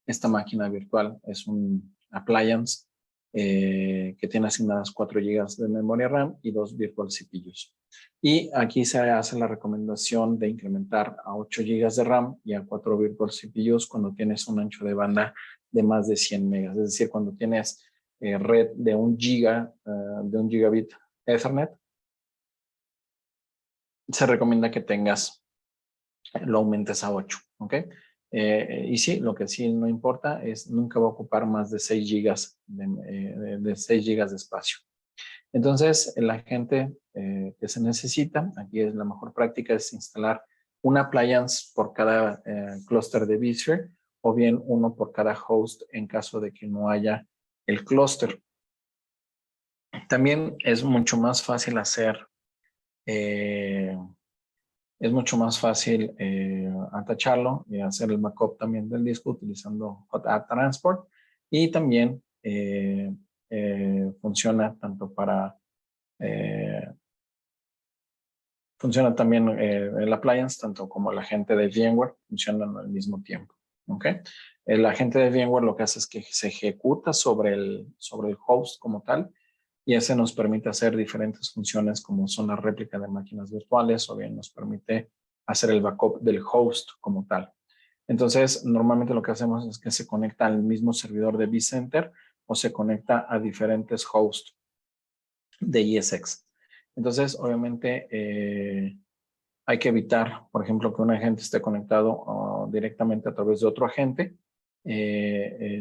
Esta máquina virtual es un appliance que tiene asignadas 4 GB de memoria RAM y 2 virtual CPUs. Y aquí se hace la recomendación de incrementar a 8 GB de RAM y a 4 virtual CPUs cuando tienes un ancho de banda de más de 100 megas. Es decir, cuando tienes red de 1 giga, de 1 gigabit Ethernet, se recomienda que lo aumentes a 8, ¿ok? Y sí, lo que sí no importa es nunca va a ocupar más de 6 gigas de 6 gigas de espacio. Entonces, el agente que se necesita, aquí es la mejor práctica, es instalar un appliance por cada clúster de vSphere o bien uno por cada host en caso de que no haya el clúster. También es mucho más fácil atacharlo y hacer el backup también del disco utilizando Hot App Transport y también funciona tanto para funciona también el appliance tanto como el agente de VMware funcionan al mismo tiempo. ¿Okay? El agente de VMware lo que hace es que se ejecuta sobre el host como tal y ese nos permite hacer diferentes funciones como son la réplica de máquinas virtuales o bien nos permite hacer el backup del host como tal. Entonces, normalmente lo que hacemos es que se conecta al mismo servidor de vCenter o se conecta a diferentes hosts de ESX. Entonces, obviamente, hay que evitar, por ejemplo, que un agente esté conectado directamente a través de otro agente,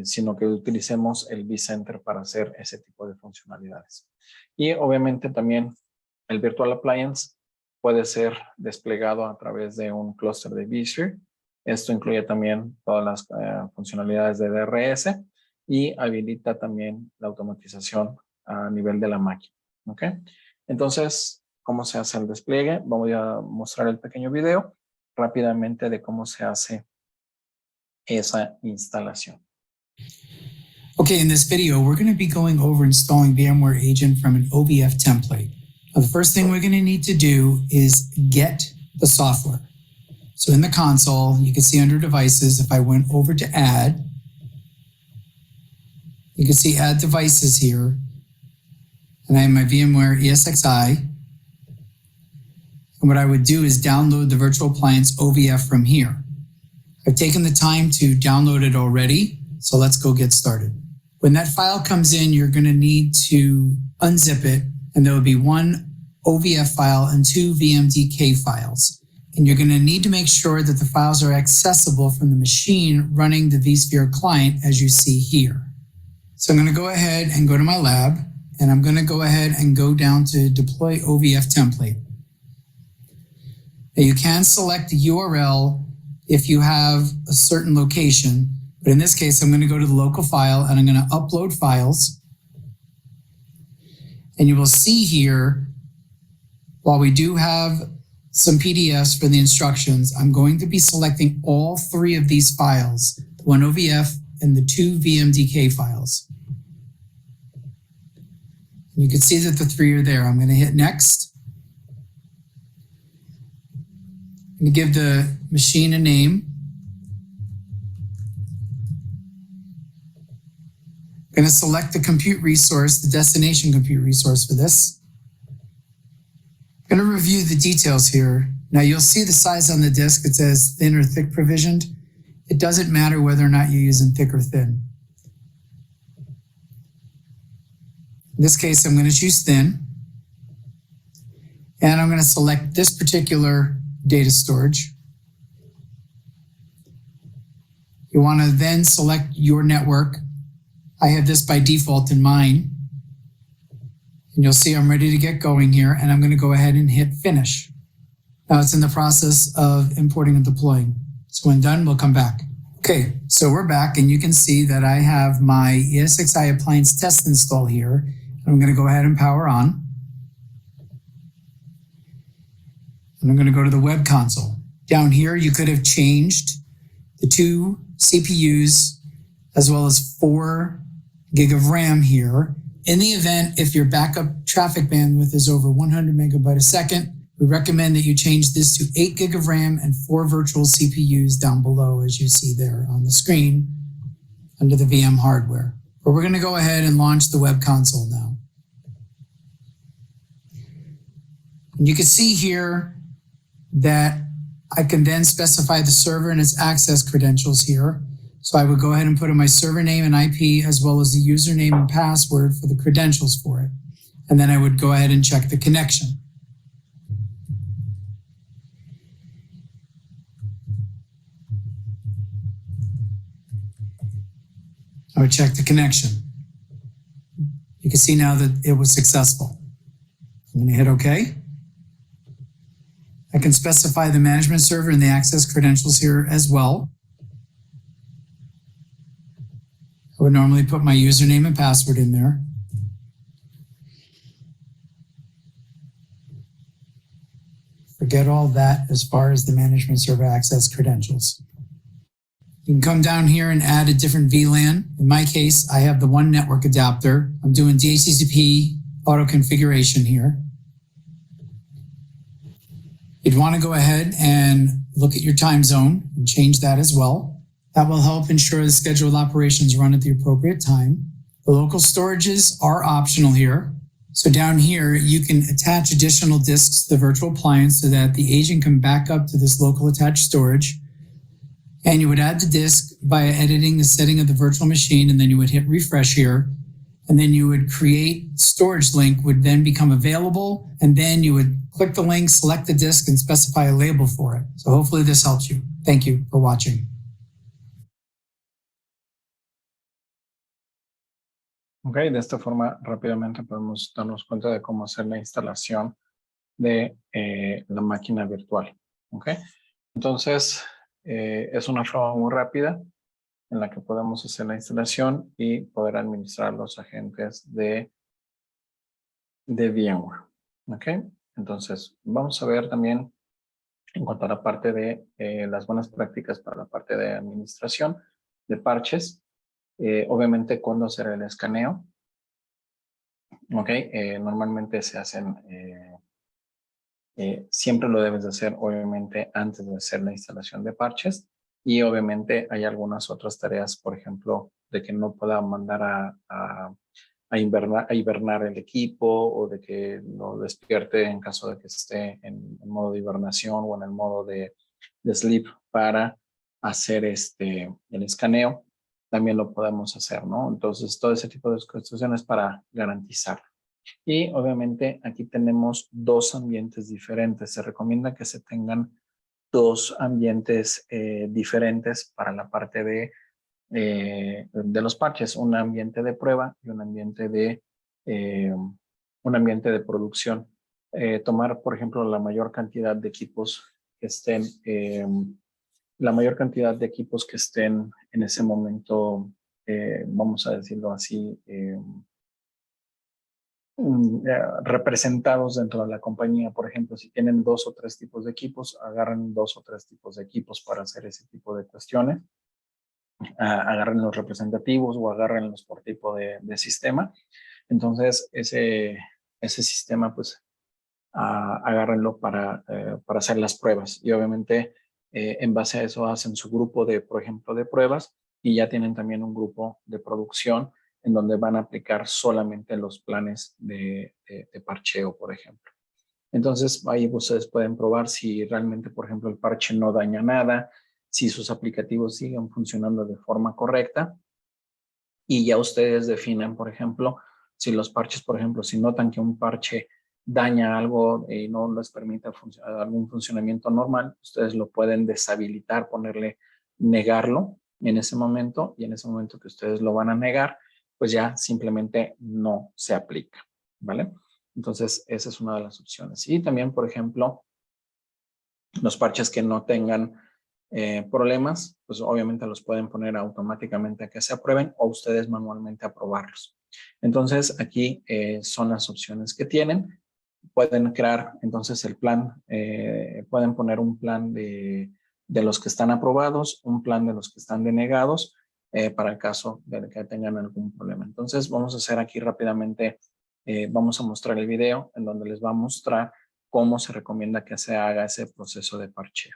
sino que utilicemos el vCenter para hacer ese tipo de funcionalidades. Y obviamente también el Virtual Appliance puede ser desplegado a través de un clúster de vSphere. Esto incluye también todas las funcionalidades de DRS y habilita también la automatización a nivel de la máquina. ¿Ok? Entonces, ¿cómo se hace el despliegue? Voy a mostrar el pequeño video rápidamente de cómo se hace esa instalación. Okay, in this video, we're going to be going over installing VMware Agent from an OVF template. Now, the first thing we're going to need to do is get the software. So in the console, you can see under devices, if I went over to add, you can see add devices here. And I have my VMware ESXi. And what I would do is download the virtual appliance OVF from here. I've taken the time to download it already, so let's go get started. When that file comes in, you're going to need to unzip it, and there will be one OVF file and 2 VMDK files. And you're going to need to make sure that the files are accessible from the machine running the vSphere client, as you see here. So I'm going to go ahead and go to my lab, and I'm going to go ahead and go down to Deploy OVF Template. Now you can select the URL if you have a certain location, but in this case, I'm going to go to the local file and I'm going to upload files. And you will see here, while we do have some PDFs for the instructions, I'm going to be selecting all 3 of these files, the 1 OVF and the 2 VMDK files. You can see that the 3 are there. I'm going to hit next. I'm going to give the machine a name. I'm going to select the compute resource, the destination compute resource for this. I'm going to review the details here. Now you'll see the size on the disk. It says thin or thick provisioned. It doesn't matter whether or not you're using thick or thin. In this case, I'm going to choose thin. And I'm going to select this particular data storage. You want to then select your network. I have this by default in mine. And you'll see I'm ready to get going here, and I'm going to go ahead and hit finish. Now it's in the process of importing and deploying. So when done, we'll come back. Okay, so we're back, and you can see that I have my ESXi appliance test install here. I'm going to go ahead and power on. And I'm going to go to the web console. Down here, you could have changed the 2 CPUs as well as 4 gig of RAM here. In the event, if your backup traffic bandwidth is over 100 megabyte a second, we recommend that you change this to 8 gig of RAM and 4 virtual CPUs down below, as you see there on the screen under the VM hardware. But we're going to go ahead and launch the web console now. And you can see here that I can then specify the server and its access credentials here. So I would go ahead and put in my server name and IP as well as the username and password for the credentials for it. And then I would go ahead and check the connection. I would check the connection. You can see now that it was successful. I'm going to hit OK. I can specify the management server and the access credentials here as well. I would normally put my username and password in there. Forget all that as far as the management server access credentials. You can come down here and add a different VLAN. In my case, I have the one network adapter. I'm doing DHCP auto configuration here. You'd want to go ahead and look at your time zone and change that as well. That will help ensure the scheduled operations run at the appropriate time. The local storages are optional here. So down here, you can attach additional disks to the virtual appliance so that the agent can back up to this local attached storage. And you would add the disk by editing the setting of the virtual machine, and then you would hit refresh here. And then you would create storage link would then become available. And then you would click the link, select the disk, and specify a label for it. So hopefully this helps you. Thank you for watching. Ok, de esta forma rápidamente podemos darnos cuenta de cómo hacer la instalación de la máquina virtual. Ok, entonces es una forma muy rápida en la que podemos hacer la instalación y poder administrar los agentes de VMware. Ok, entonces vamos a ver también en cuanto a la parte de las buenas prácticas para la parte de administración de parches. Obviamente, ¿cuándo hacer el escaneo? Ok, normalmente se hacen, siempre lo debes de hacer, obviamente, antes de hacer la instalación de parches. Y obviamente hay algunas otras tareas, por ejemplo, de que no pueda mandar a hibernar el equipo o de que lo despierte en caso de que esté en modo de hibernación o en el modo de sleep para hacer el escaneo. También lo podemos hacer, ¿no? Entonces, todo ese tipo de cuestiones para garantizar. Y obviamente aquí tenemos 2 ambientes diferentes. Se recomienda que se tengan 2 ambientes diferentes para la parte de los parches. Un ambiente de prueba y un ambiente de producción. Tomar, por ejemplo, la mayor cantidad de equipos que estén en ese momento, vamos a decirlo así, representados dentro de la compañía. Por ejemplo, si tienen 2 o 3 tipos de equipos, agarren 2 o 3 tipos de equipos para hacer ese tipo de cuestiones. Agarren los representativos o agárrenlos por tipo de sistema. Entonces, ese sistema, pues, agárrenlo para hacer las pruebas. Y obviamente, en base a eso, hacen su grupo de, por ejemplo, de pruebas, y ya tienen también un grupo de producción en donde van a aplicar solamente los planes de parcheo, por ejemplo. Entonces, ahí ustedes pueden probar si realmente, por ejemplo, el parche no daña nada, si sus aplicativos siguen funcionando de forma correcta, y ya ustedes definen, por ejemplo, si los parches, por ejemplo, si notan que un parche daña algo y no les permite algún funcionamiento normal, ustedes lo pueden deshabilitar, negarlo en ese momento, y en ese momento que ustedes lo van a negar, pues ya simplemente no se aplica, ¿vale? Entonces, esa es una de las opciones. Y también, por ejemplo, los parches que no tengan problemas, pues obviamente los pueden poner automáticamente a que se aprueben o ustedes manualmente aprobarlos. Entonces, aquí son las opciones que tienen. Pueden crear entonces el plan, pueden poner un plan de los que están aprobados, un plan de los que están denegados, para el caso de que tengan algún problema. Entonces, vamos a hacer aquí rápidamente, vamos a mostrar el video en donde les va a mostrar cómo se recomienda que se haga ese proceso de parcheo.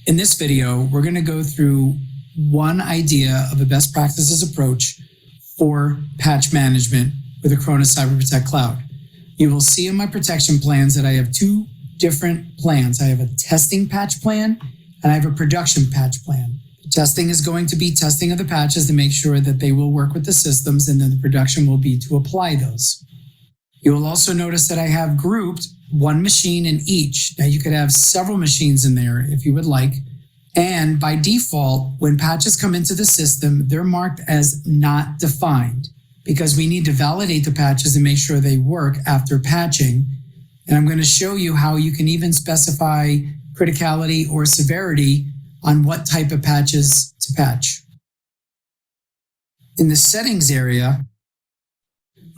In this video, we're going to go through one idea of a best practices approach for patch management with Acronis Cyber Protect Cloud. You will see in my protection plans that I have two different plans. I have a testing patch plan and I have a production patch plan. The testing is going to be testing of the patches to make sure that they will work with the systems, and then the production will be to apply those. You will also notice that I have grouped one machine in each. Now you could have several machines in there if you would like. And by default, when patches come into the system, they're marked as not defined because we need to validate the patches and make sure they work after patching. And I'm going to show you how you can even specify criticality or severity on what type of patches to patch. In the settings area,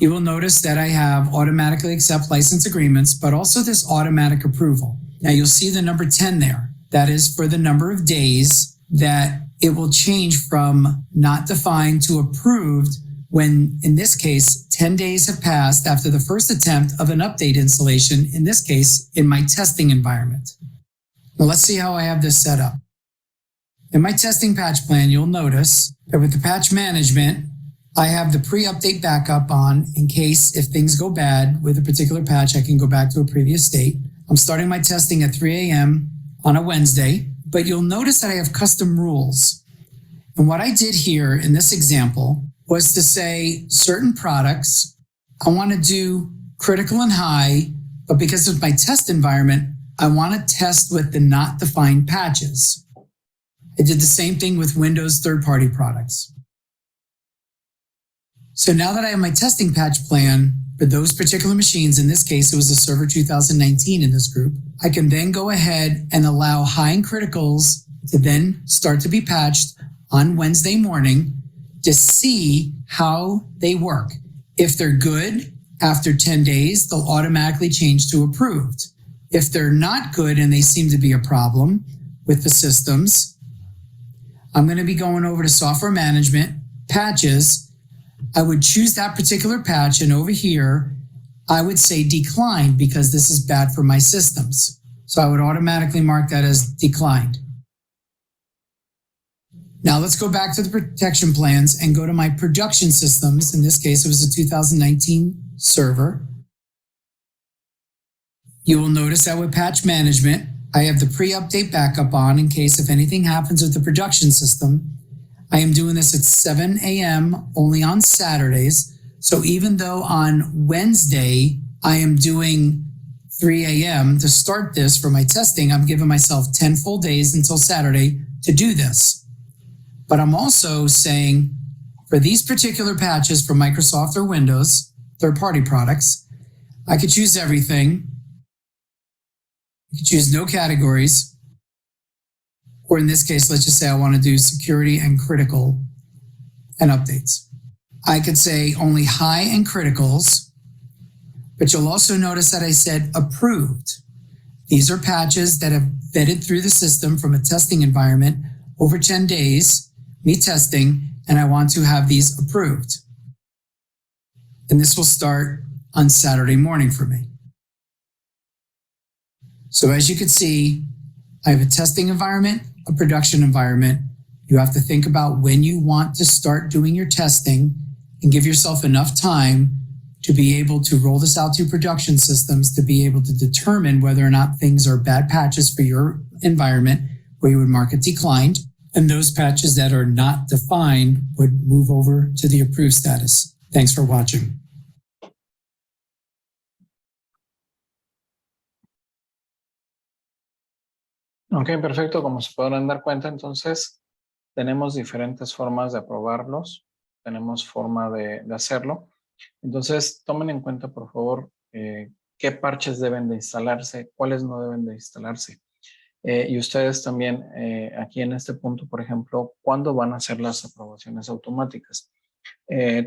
you will notice that I have automatically accept license agreements, but also this automatic approval. Now you'll see the number 10 there. That is for the number of days that it will change from not defined to approved when, in this case, 10 days have passed after the first attempt of an update installation, in this case, in my testing environment. Now let's see how I have this set up. In my testing patch plan, you'll notice that with the patch management, I have the pre-update backup on in case if things go bad with a particular patch, I can go back to a previous state. I'm starting my testing at 3 a.m. on a Wednesday, but you'll notice that I have custom rules. And what I did here in this example was to say certain products, I want to do critical and high, but because of my test environment, I want to test with the not defined patches. I did the same thing with Windows third-party products. So now that I have my testing patch plan for those particular machines, in this case, it was a Server 2019 in this group, I can then go ahead and allow high and criticals to then start to be patched on Wednesday morning to see how they work. If they're good, after 10 days, they'll automatically change to approved. If they're not good and they seem to be a problem with the systems, I'm going to be going over to software management, patches. I would choose that particular patch, and over here, I would say declined because this is bad for my systems. So I would automatically mark that as declined. Now let's go back to the protection plans and go to my production systems. In this case, it was a 2019 server. You will notice that with patch management, I have the pre-update backup on in case if anything happens with the production system. I am doing this at 7 a.m. only on Saturdays. So even though on Wednesday, I am doing 3 a.m. to start this for my testing, I'm giving myself 10 full days until Saturday to do this. But I'm also saying for these particular patches for Microsoft or Windows, third-party products, I could choose everything. I could choose no categories. Or in this case, let's just say I want to do security and critical and updates. I could say only high and criticals, but you'll also notice that I said approved. These are patches that have vetted through the system from a testing environment over 10 days, me testing, and I want to have these approved. And this will start on Saturday morning for me. So as you can see, I have a testing environment, a production environment. You have to think about when you want to start doing your testing and give yourself enough time to be able to roll this out to production systems to be able to determine whether or not things are bad patches for your environment where you would mark it declined, and those patches that are not defined would move over to the approved status. Thanks for watching. Ok, perfecto. Como se podrán dar cuenta, entonces tenemos diferentes formas de aprobarlos. tenemos forma de hacerlo. Entonces, tomen en cuenta, por favor, qué parches deben de instalarse, cuáles no deben de instalarse. Y ustedes también, aquí en este punto, por ejemplo, ¿cuándo van a hacer las aprobaciones automáticas?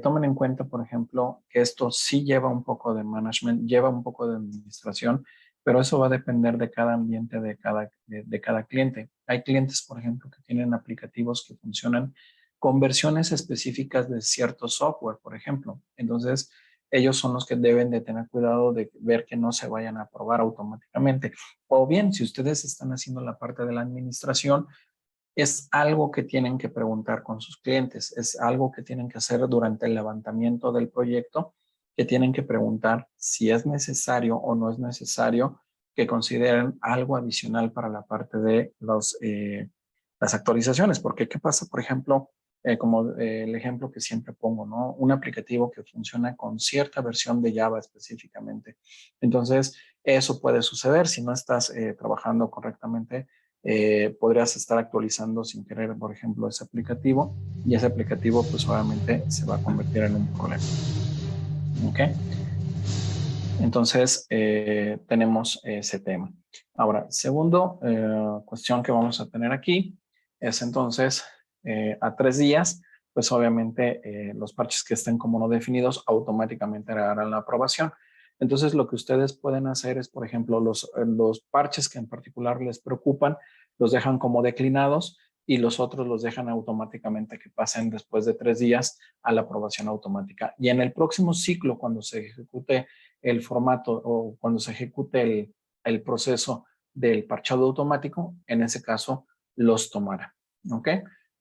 Tomen en cuenta, por ejemplo, que esto sí lleva un poco de management, lleva un poco de administración, pero eso va a depender de cada ambiente, de cada cliente. Hay clientes, por ejemplo, que tienen aplicativos que funcionan con versiones específicas de cierto software, por ejemplo. Entonces, ellos son los que deben de tener cuidado de ver que no se vayan a aprobar automáticamente. O bien, si ustedes están haciendo la parte de la administración, es algo que tienen que preguntar con sus clientes, es algo que tienen que hacer durante el levantamiento del proyecto, que tienen que preguntar si es necesario o no es necesario que consideren algo adicional para la parte de las actualizaciones. Porque, ¿qué pasa? Por ejemplo, como el ejemplo que siempre pongo, ¿no? Un aplicativo que funciona con cierta versión de Java específicamente. Entonces, eso puede suceder si no estás trabajando correctamente. Podrías estar actualizando sin querer, por ejemplo, ese aplicativo, y ese aplicativo pues obviamente se va a convertir en un problema. ¿Ok? Entonces, tenemos ese tema. Ahora, segundo cuestión que vamos a tener aquí es entonces a 3 días, pues obviamente los parches que estén como no definidos automáticamente harán la aprobación. Entonces, lo que ustedes pueden hacer es, por ejemplo, los parches que en particular les preocupan, los dejan como declinados y los otros los dejan automáticamente que pasen después de 3 días a la aprobación automática. Y en el próximo ciclo, cuando se ejecute el formato o cuando se ejecute el proceso del parchado automático, en ese caso los tomará. ¿Ok?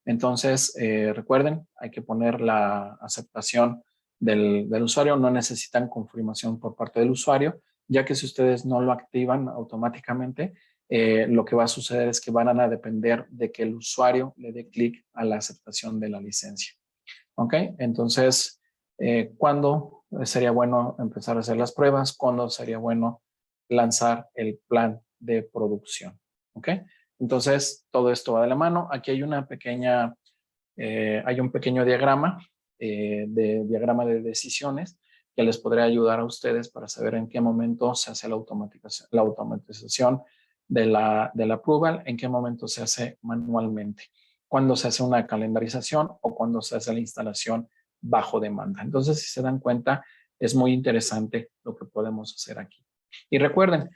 Entonces, recuerden, hay que poner la aceptación del usuario. No necesitan confirmación por parte del usuario, ya que si ustedes no lo activan automáticamente, lo que va a suceder es que van a depender de que el usuario le dé clic a la aceptación de la licencia. ¿Ok? Entonces, ¿cuándo sería bueno empezar a hacer las pruebas? ¿Cuándo sería bueno lanzar el plan de producción? ¿Ok? Entonces, todo esto va de la mano. Aquí hay hay un pequeño diagrama, diagrama de decisiones que les podría ayudar a ustedes para saber en qué momento se hace la automatización de la approval, en qué momento se hace manualmente, cuando se hace una calendarización o cuando se hace la instalación bajo demanda. Entonces, si se dan cuenta, es muy interesante lo que podemos hacer aquí. Y recuerden,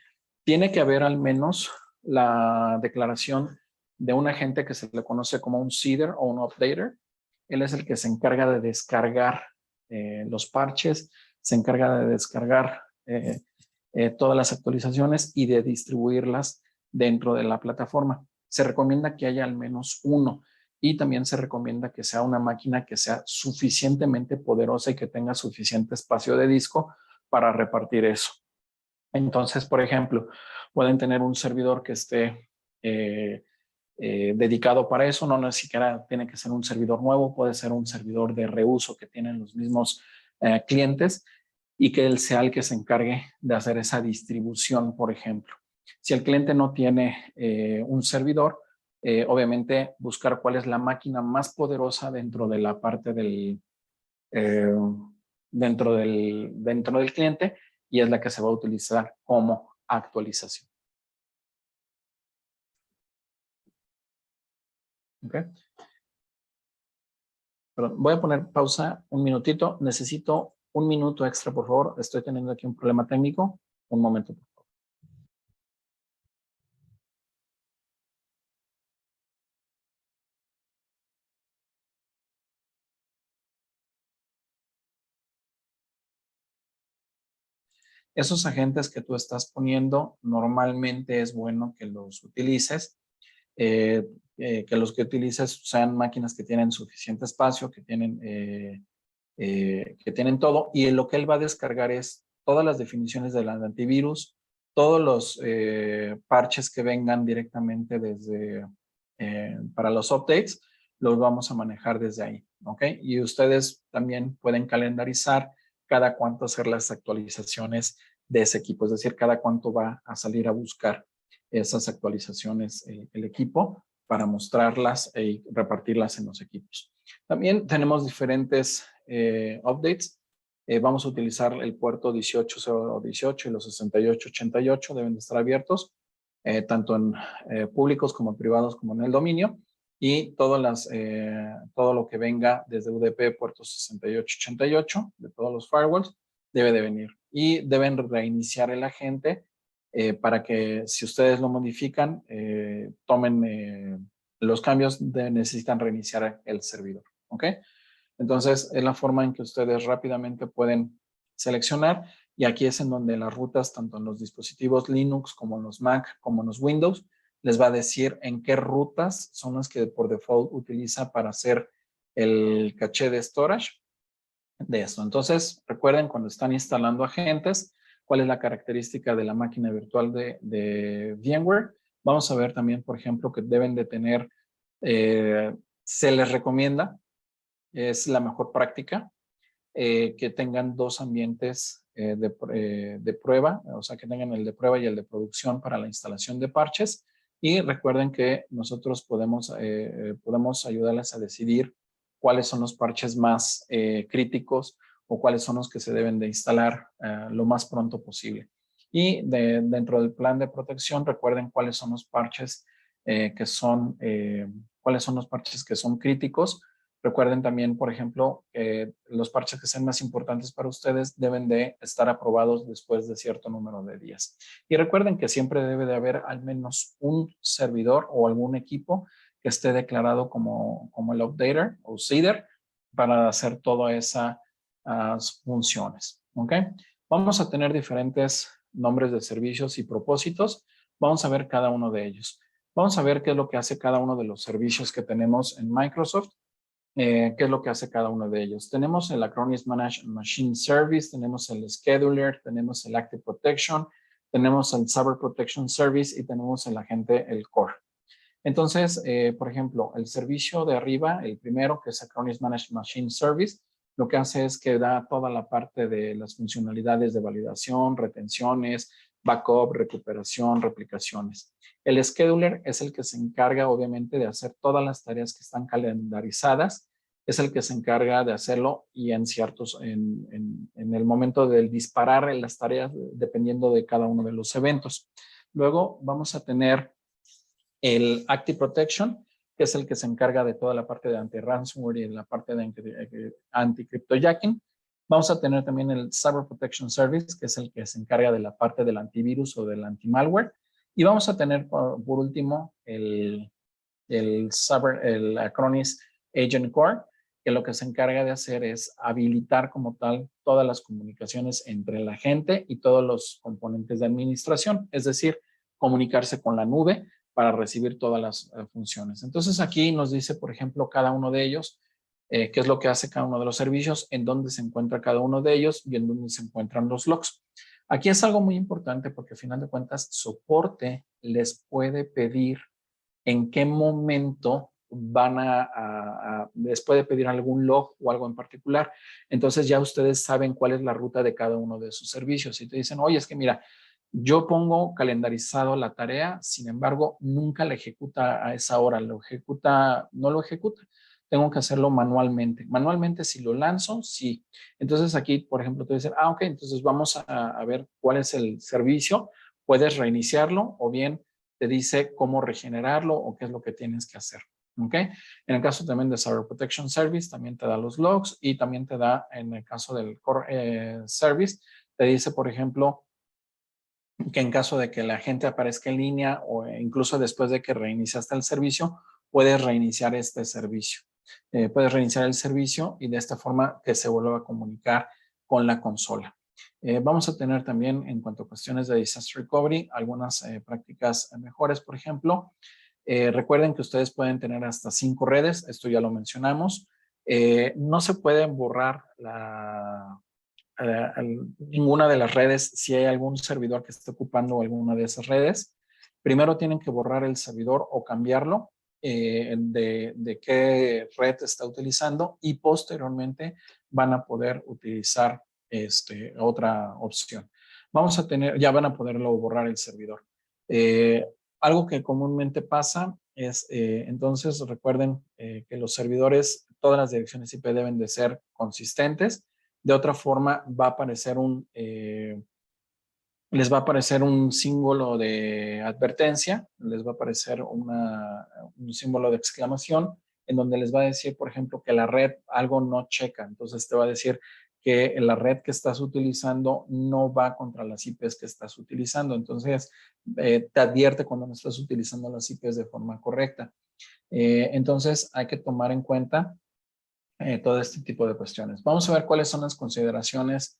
tiene que haber al menos la declaración de un agente que se le conoce como un seeder o un updater. Él es el que se encarga de descargar los parches, se encarga de descargar todas las actualizaciones y de distribuirlas dentro de la plataforma. Se recomienda que haya al menos uno y también se recomienda que sea una máquina que sea suficientemente poderosa y que tenga suficiente espacio de disco para repartir eso. Entonces, por ejemplo, pueden tener un servidor que esté dedicado para eso. No, ni siquiera tiene que ser un servidor nuevo, puede ser un servidor de reuso que tienen los mismos clientes y que él sea el que se encargue de hacer esa distribución, por ejemplo. Si el cliente no tiene un servidor, obviamente buscar cuál es la máquina más poderosa dentro de la parte eh, dentro del cliente, y es la que se va a utilizar como actualización. ¿Okay? Perdón, voy a poner pausa un minutito. Necesito un minuto extra, por favor. Estoy teniendo aquí un problema técnico. Un momento, por favor. Esos agentes que tú estás poniendo, normalmente es bueno que los utilices. Que los que utilices sean máquinas que tienen suficiente espacio, que tienen todo, y lo que él va a descargar es todas las definiciones del antivirus, todos los parches que vengan directamente desde para los updates, los vamos a manejar desde ahí, ¿ok? Y ustedes también pueden calendarizar cada cuánto hacer las actualizaciones de ese equipo, es decir, cada cuánto va a salir a buscar esas actualizaciones el equipo para mostrarlas y repartirlas en los equipos. También tenemos diferentes updates. Vamos a utilizar el puerto 18.018 y los 68.88 deben de estar abiertos, tanto en públicos como privados como en el dominio. Y todo lo que venga desde UDP puerto 68.88 de todos los firewalls debe de venir. Y deben reiniciar el agente para que si ustedes lo modifican, tomen los cambios, necesitan reiniciar el servidor. ¿Ok? Entonces, es la forma en que ustedes rápidamente pueden seleccionar. Y aquí es en donde las rutas, tanto en los dispositivos Linux como en los Mac, como en los Windows, les va a decir en qué rutas son las que por default utiliza para hacer el caché de storage de esto. Entonces, recuerden cuando están instalando agentes, cuál es la característica de la máquina virtual de VMware. Vamos a ver también, por ejemplo, que deben de tener, se les recomienda, es la mejor práctica, que tengan dos ambientes de prueba, o sea, que tengan el de prueba y el de producción para la instalación de parches. Y recuerden que nosotros podemos ayudarles a decidir cuáles son los parches más críticos o cuáles son los que se deben de instalar lo más pronto posible. Y dentro del plan de protección, recuerden cuáles son los parches que son críticos. Recuerden también, por ejemplo, los parches que sean más importantes para ustedes deben de estar aprobados después de cierto número de días. Y recuerden que siempre debe de haber al menos un servidor o algún equipo que esté declarado como el updater o seeder para hacer todas esas funciones. ¿Ok? Vamos a tener diferentes nombres de servicios y propósitos. Vamos a ver cada uno de ellos. Vamos a ver qué es lo que hace cada uno de los servicios que tenemos en Microsoft. ¿Qué es lo que hace cada uno de ellos? Tenemos el Acronis Managed Machine Service, tenemos el Scheduler, tenemos el Active Protection, tenemos el Cyber Protection Service y tenemos el agente, el Core. Entonces, por ejemplo, el servicio de arriba, el primero, que es Acronis Managed Machine Service, lo que hace es que da toda la parte de las funcionalidades de validación, retenciones, backup, recuperación, replicaciones. El scheduler es el que se encarga, obviamente, de hacer todas las tareas que están calendarizadas. Es el que se encarga de hacerlo y en el momento del disparar en las tareas, dependiendo de cada uno de los eventos. Luego vamos a tener el Active Protection, que es el que se encarga de toda la parte de anti-ransomware y la parte de anti-cryptojacking. Vamos a tener también el Cyber Protection Service, que es el que se encarga de la parte del antivirus o del anti-malware. Y vamos a tener, por último, el Acronis Agent Core, que lo que se encarga de hacer es habilitar como tal todas las comunicaciones entre la gente y todos los componentes de administración, es decir, comunicarse con la nube para recibir todas las funciones. Entonces aquí nos dice, por ejemplo, cada uno de ellos, qué es lo que hace cada uno de los servicios, en dónde se encuentra cada uno de ellos y en dónde se encuentran los logs. Aquí es algo muy importante porque al final de cuentas, soporte les puede pedir en qué momento les puede pedir algún log o algo en particular. Entonces ya ustedes saben cuál es la ruta de cada uno de sus servicios. Y te dicen, oye, es que mira, yo pongo calendarizado la tarea, sin embargo, nunca la ejecuta a esa hora, no lo ejecuta. Tengo que hacerlo manualmente. Manualmente, si lo lanzo, sí. Entonces aquí, por ejemplo, te dicen, ok, entonces vamos a ver cuál es el servicio. Puedes reiniciarlo o bien te dice cómo regenerarlo o qué es lo que tienes que hacer. ¿Ok? En el caso también de Cyber Protection Service, también te da los logs y también te da, en el caso del Core Service, te dice, por ejemplo, que en caso de que la gente aparezca en línea o incluso después de que reiniciaste el servicio, puedes reiniciar este servicio. Puedes reiniciar el servicio y de esta forma que se vuelva a comunicar con la consola. Vamos a tener también, en cuanto a cuestiones de disaster recovery, algunas prácticas mejores, por ejemplo. Recuerden que ustedes pueden tener hasta 5 redes, esto ya lo mencionamos. No se pueden borrar ninguna de las redes si hay algún servidor que esté ocupando alguna de esas redes. Primero tienen que borrar el servidor o cambiarlo de qué red está utilizando y posteriormente van a poder utilizar otra opción. Ya van a poderlo borrar el servidor. Algo que comúnmente pasa entonces recuerden que los servidores, todas las direcciones IP deben de ser consistentes. De otra forma, les va a aparecer un símbolo de advertencia, les va a aparecer un símbolo de exclamación en donde les va a decir, por ejemplo, que la red algo no checa. Entonces te va a decir que la red que estás utilizando no va contra las IPs que estás utilizando. Entonces te advierte cuando no estás utilizando las IPs de forma correcta. Entonces hay que tomar en cuenta todo este tipo de cuestiones. Vamos a ver cuáles son las consideraciones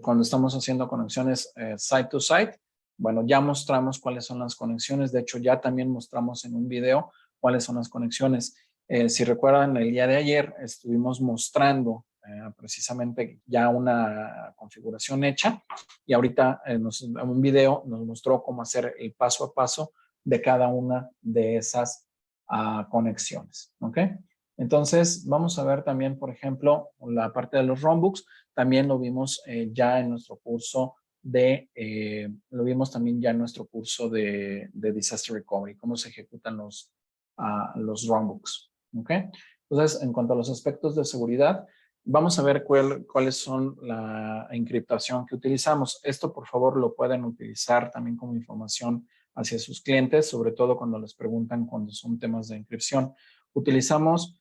cuando estamos haciendo conexiones site to site. Bueno, ya mostramos cuáles son las conexiones. De hecho, ya también mostramos en un video cuáles son las conexiones. Si recuerdan, el día de ayer estuvimos mostrando precisamente ya una configuración hecha y ahorita en un video nos mostró cómo hacer el paso a paso de cada una de esas conexiones. ¿Ok? Entonces, vamos a ver también, por ejemplo, la parte de los runbooks. También lo vimos ya en nuestro curso lo vimos también ya en nuestro curso de Disaster Recovery, cómo se ejecutan los runbooks. ¿Ok? Entonces, en cuanto a los aspectos de seguridad, vamos a ver cuáles son la encriptación que utilizamos. Esto, por favor, lo pueden utilizar también como información hacia sus clientes, sobre todo cuando les preguntan cuando son temas de encripción. Utilizamos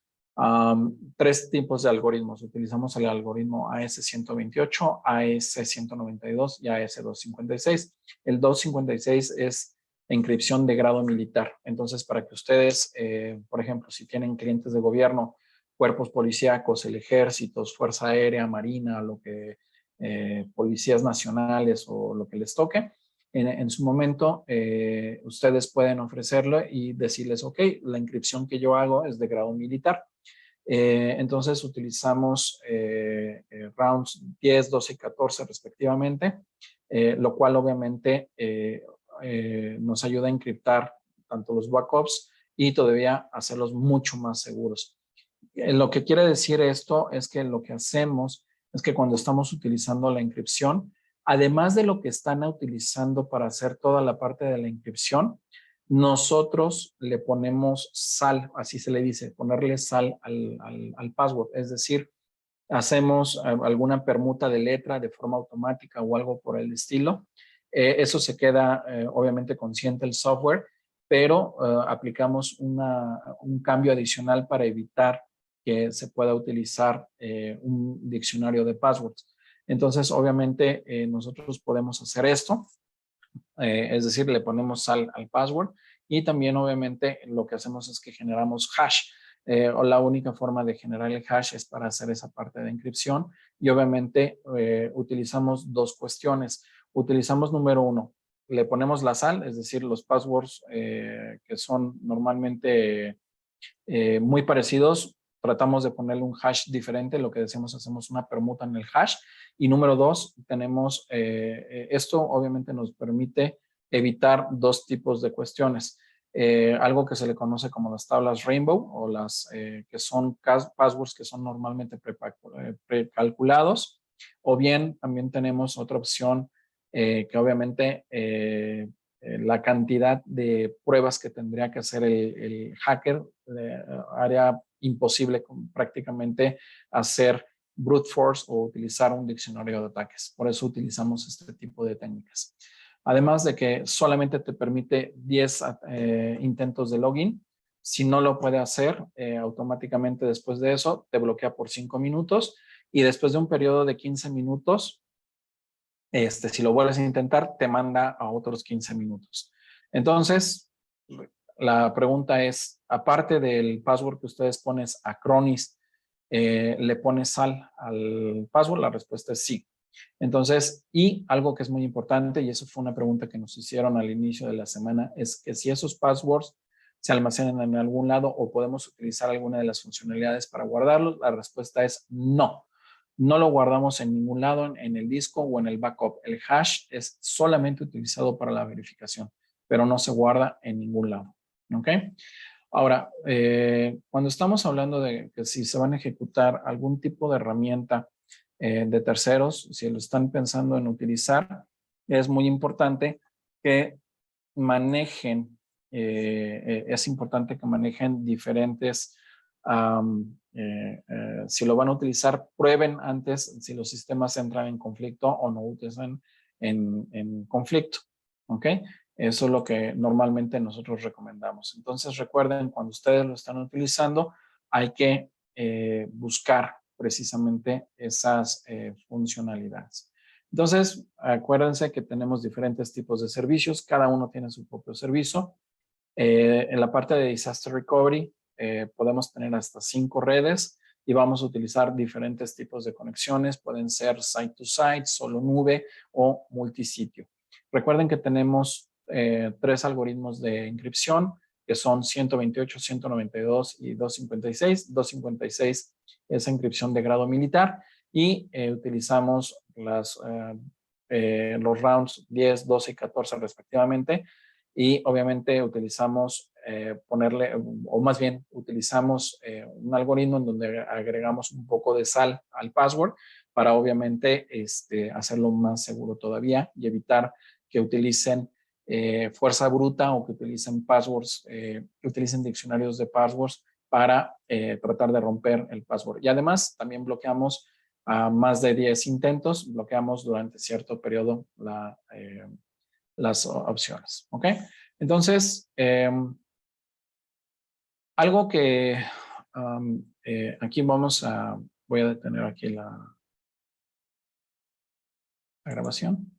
tres tipos de algoritmos. Utilizamos el algoritmo AS128, AS192 y AS256. El 256 es encripción de grado militar. Entonces, para que ustedes, por ejemplo, si tienen clientes de gobierno, cuerpos policíacos, el ejército, fuerza aérea, marina, policías nacionales o lo que les toque, en su momento, ustedes pueden ofrecerlo y decirles, ok, la encripción que yo hago es de grado militar. Entonces utilizamos rounds 10, 12 y 14 respectivamente, lo cual obviamente nos ayuda a encriptar tanto los backups y todavía hacerlos mucho más seguros. Lo que quiere decir esto es que lo que hacemos es que cuando estamos utilizando la encripción, además de lo que están utilizando para hacer toda la parte de la encripción, nosotros le ponemos sal, así se le dice, ponerle sal al password. Es decir, hacemos alguna permuta de letra de forma automática o algo por el estilo. Eso se queda obviamente consciente el software, pero aplicamos un cambio adicional para evitar que se pueda utilizar un diccionario de passwords. Entonces, obviamente, nosotros podemos hacer esto. Es decir, le ponemos sal al password y también obviamente lo que hacemos es que generamos hash. O la única forma de generar el hash es para hacer esa parte de encripción y obviamente utilizamos dos cuestiones. Utilizamos número uno, le ponemos la sal, es decir, los passwords que son normalmente muy parecidos, tratamos de ponerle un hash diferente, lo que decimos, hacemos una permuta en el hash. Y número dos, tenemos, esto obviamente nos permite evitar dos tipos de cuestiones. Algo que se le conoce como las tablas Rainbow o las que son passwords que son normalmente precalculados, o bien también tenemos otra opción que obviamente la cantidad de pruebas que tendría que hacer el hacker haría imposible prácticamente hacer brute force o utilizar un diccionario de ataques. Por eso utilizamos este tipo de técnicas. Además de que solamente te permite 10 intentos de login. Si no lo puede hacer, automáticamente después de eso te bloquea por 5 minutos y después de un periodo de 15 minutos, si lo vuelves a intentar, te manda a otros 15 minutos. Entonces, la pregunta es, aparte del password que ustedes ponen Acronis, ¿le pones sal al password? La respuesta es sí. Entonces, y algo que es muy importante, y eso fue una pregunta que nos hicieron al inicio de la semana, es que si esos passwords se almacenan en algún lado o podemos utilizar alguna de las funcionalidades para guardarlos, la respuesta es no. No lo guardamos en ningún lado, en el disco o en el backup. El hash es solamente utilizado para la verificación, pero no se guarda en ningún lado. ¿Ok? Ahora, cuando estamos hablando de que si se van a ejecutar algún tipo de herramienta de terceros, si lo están pensando en utilizar, es muy importante que manejen es importante que manejen diferentes, si lo van a utilizar, prueben antes si los sistemas entran en conflicto o no utilizan en conflicto. ¿Ok? Eso es lo que normalmente nosotros recomendamos. Entonces recuerden, cuando ustedes lo están utilizando, hay que buscar precisamente esas funcionalidades. Entonces, acuérdense que tenemos diferentes tipos de servicios, cada uno tiene su propio servicio. En la parte de Disaster Recovery podemos tener hasta 5 redes y vamos a utilizar diferentes tipos de conexiones. Pueden ser site to site, solo nube o multisitio. Recuerden que tenemos 3 algoritmos de encripción que son 128, 192 y 256. 256 es encripción de grado militar y utilizamos los rounds 10, 12 y 14 respectivamente. Y obviamente utilizamos o más bien utilizamos un algoritmo en donde agregamos un poco de sal al password para obviamente hacerlo más seguro todavía y evitar que utilicen fuerza bruta o que utilicen passwords, que utilicen diccionarios de passwords para tratar de romper el password. Y además también bloqueamos a más de 10 intentos, bloqueamos durante cierto periodo las opciones. ¿Ok? Entonces, algo que aquí voy a detener aquí la grabación.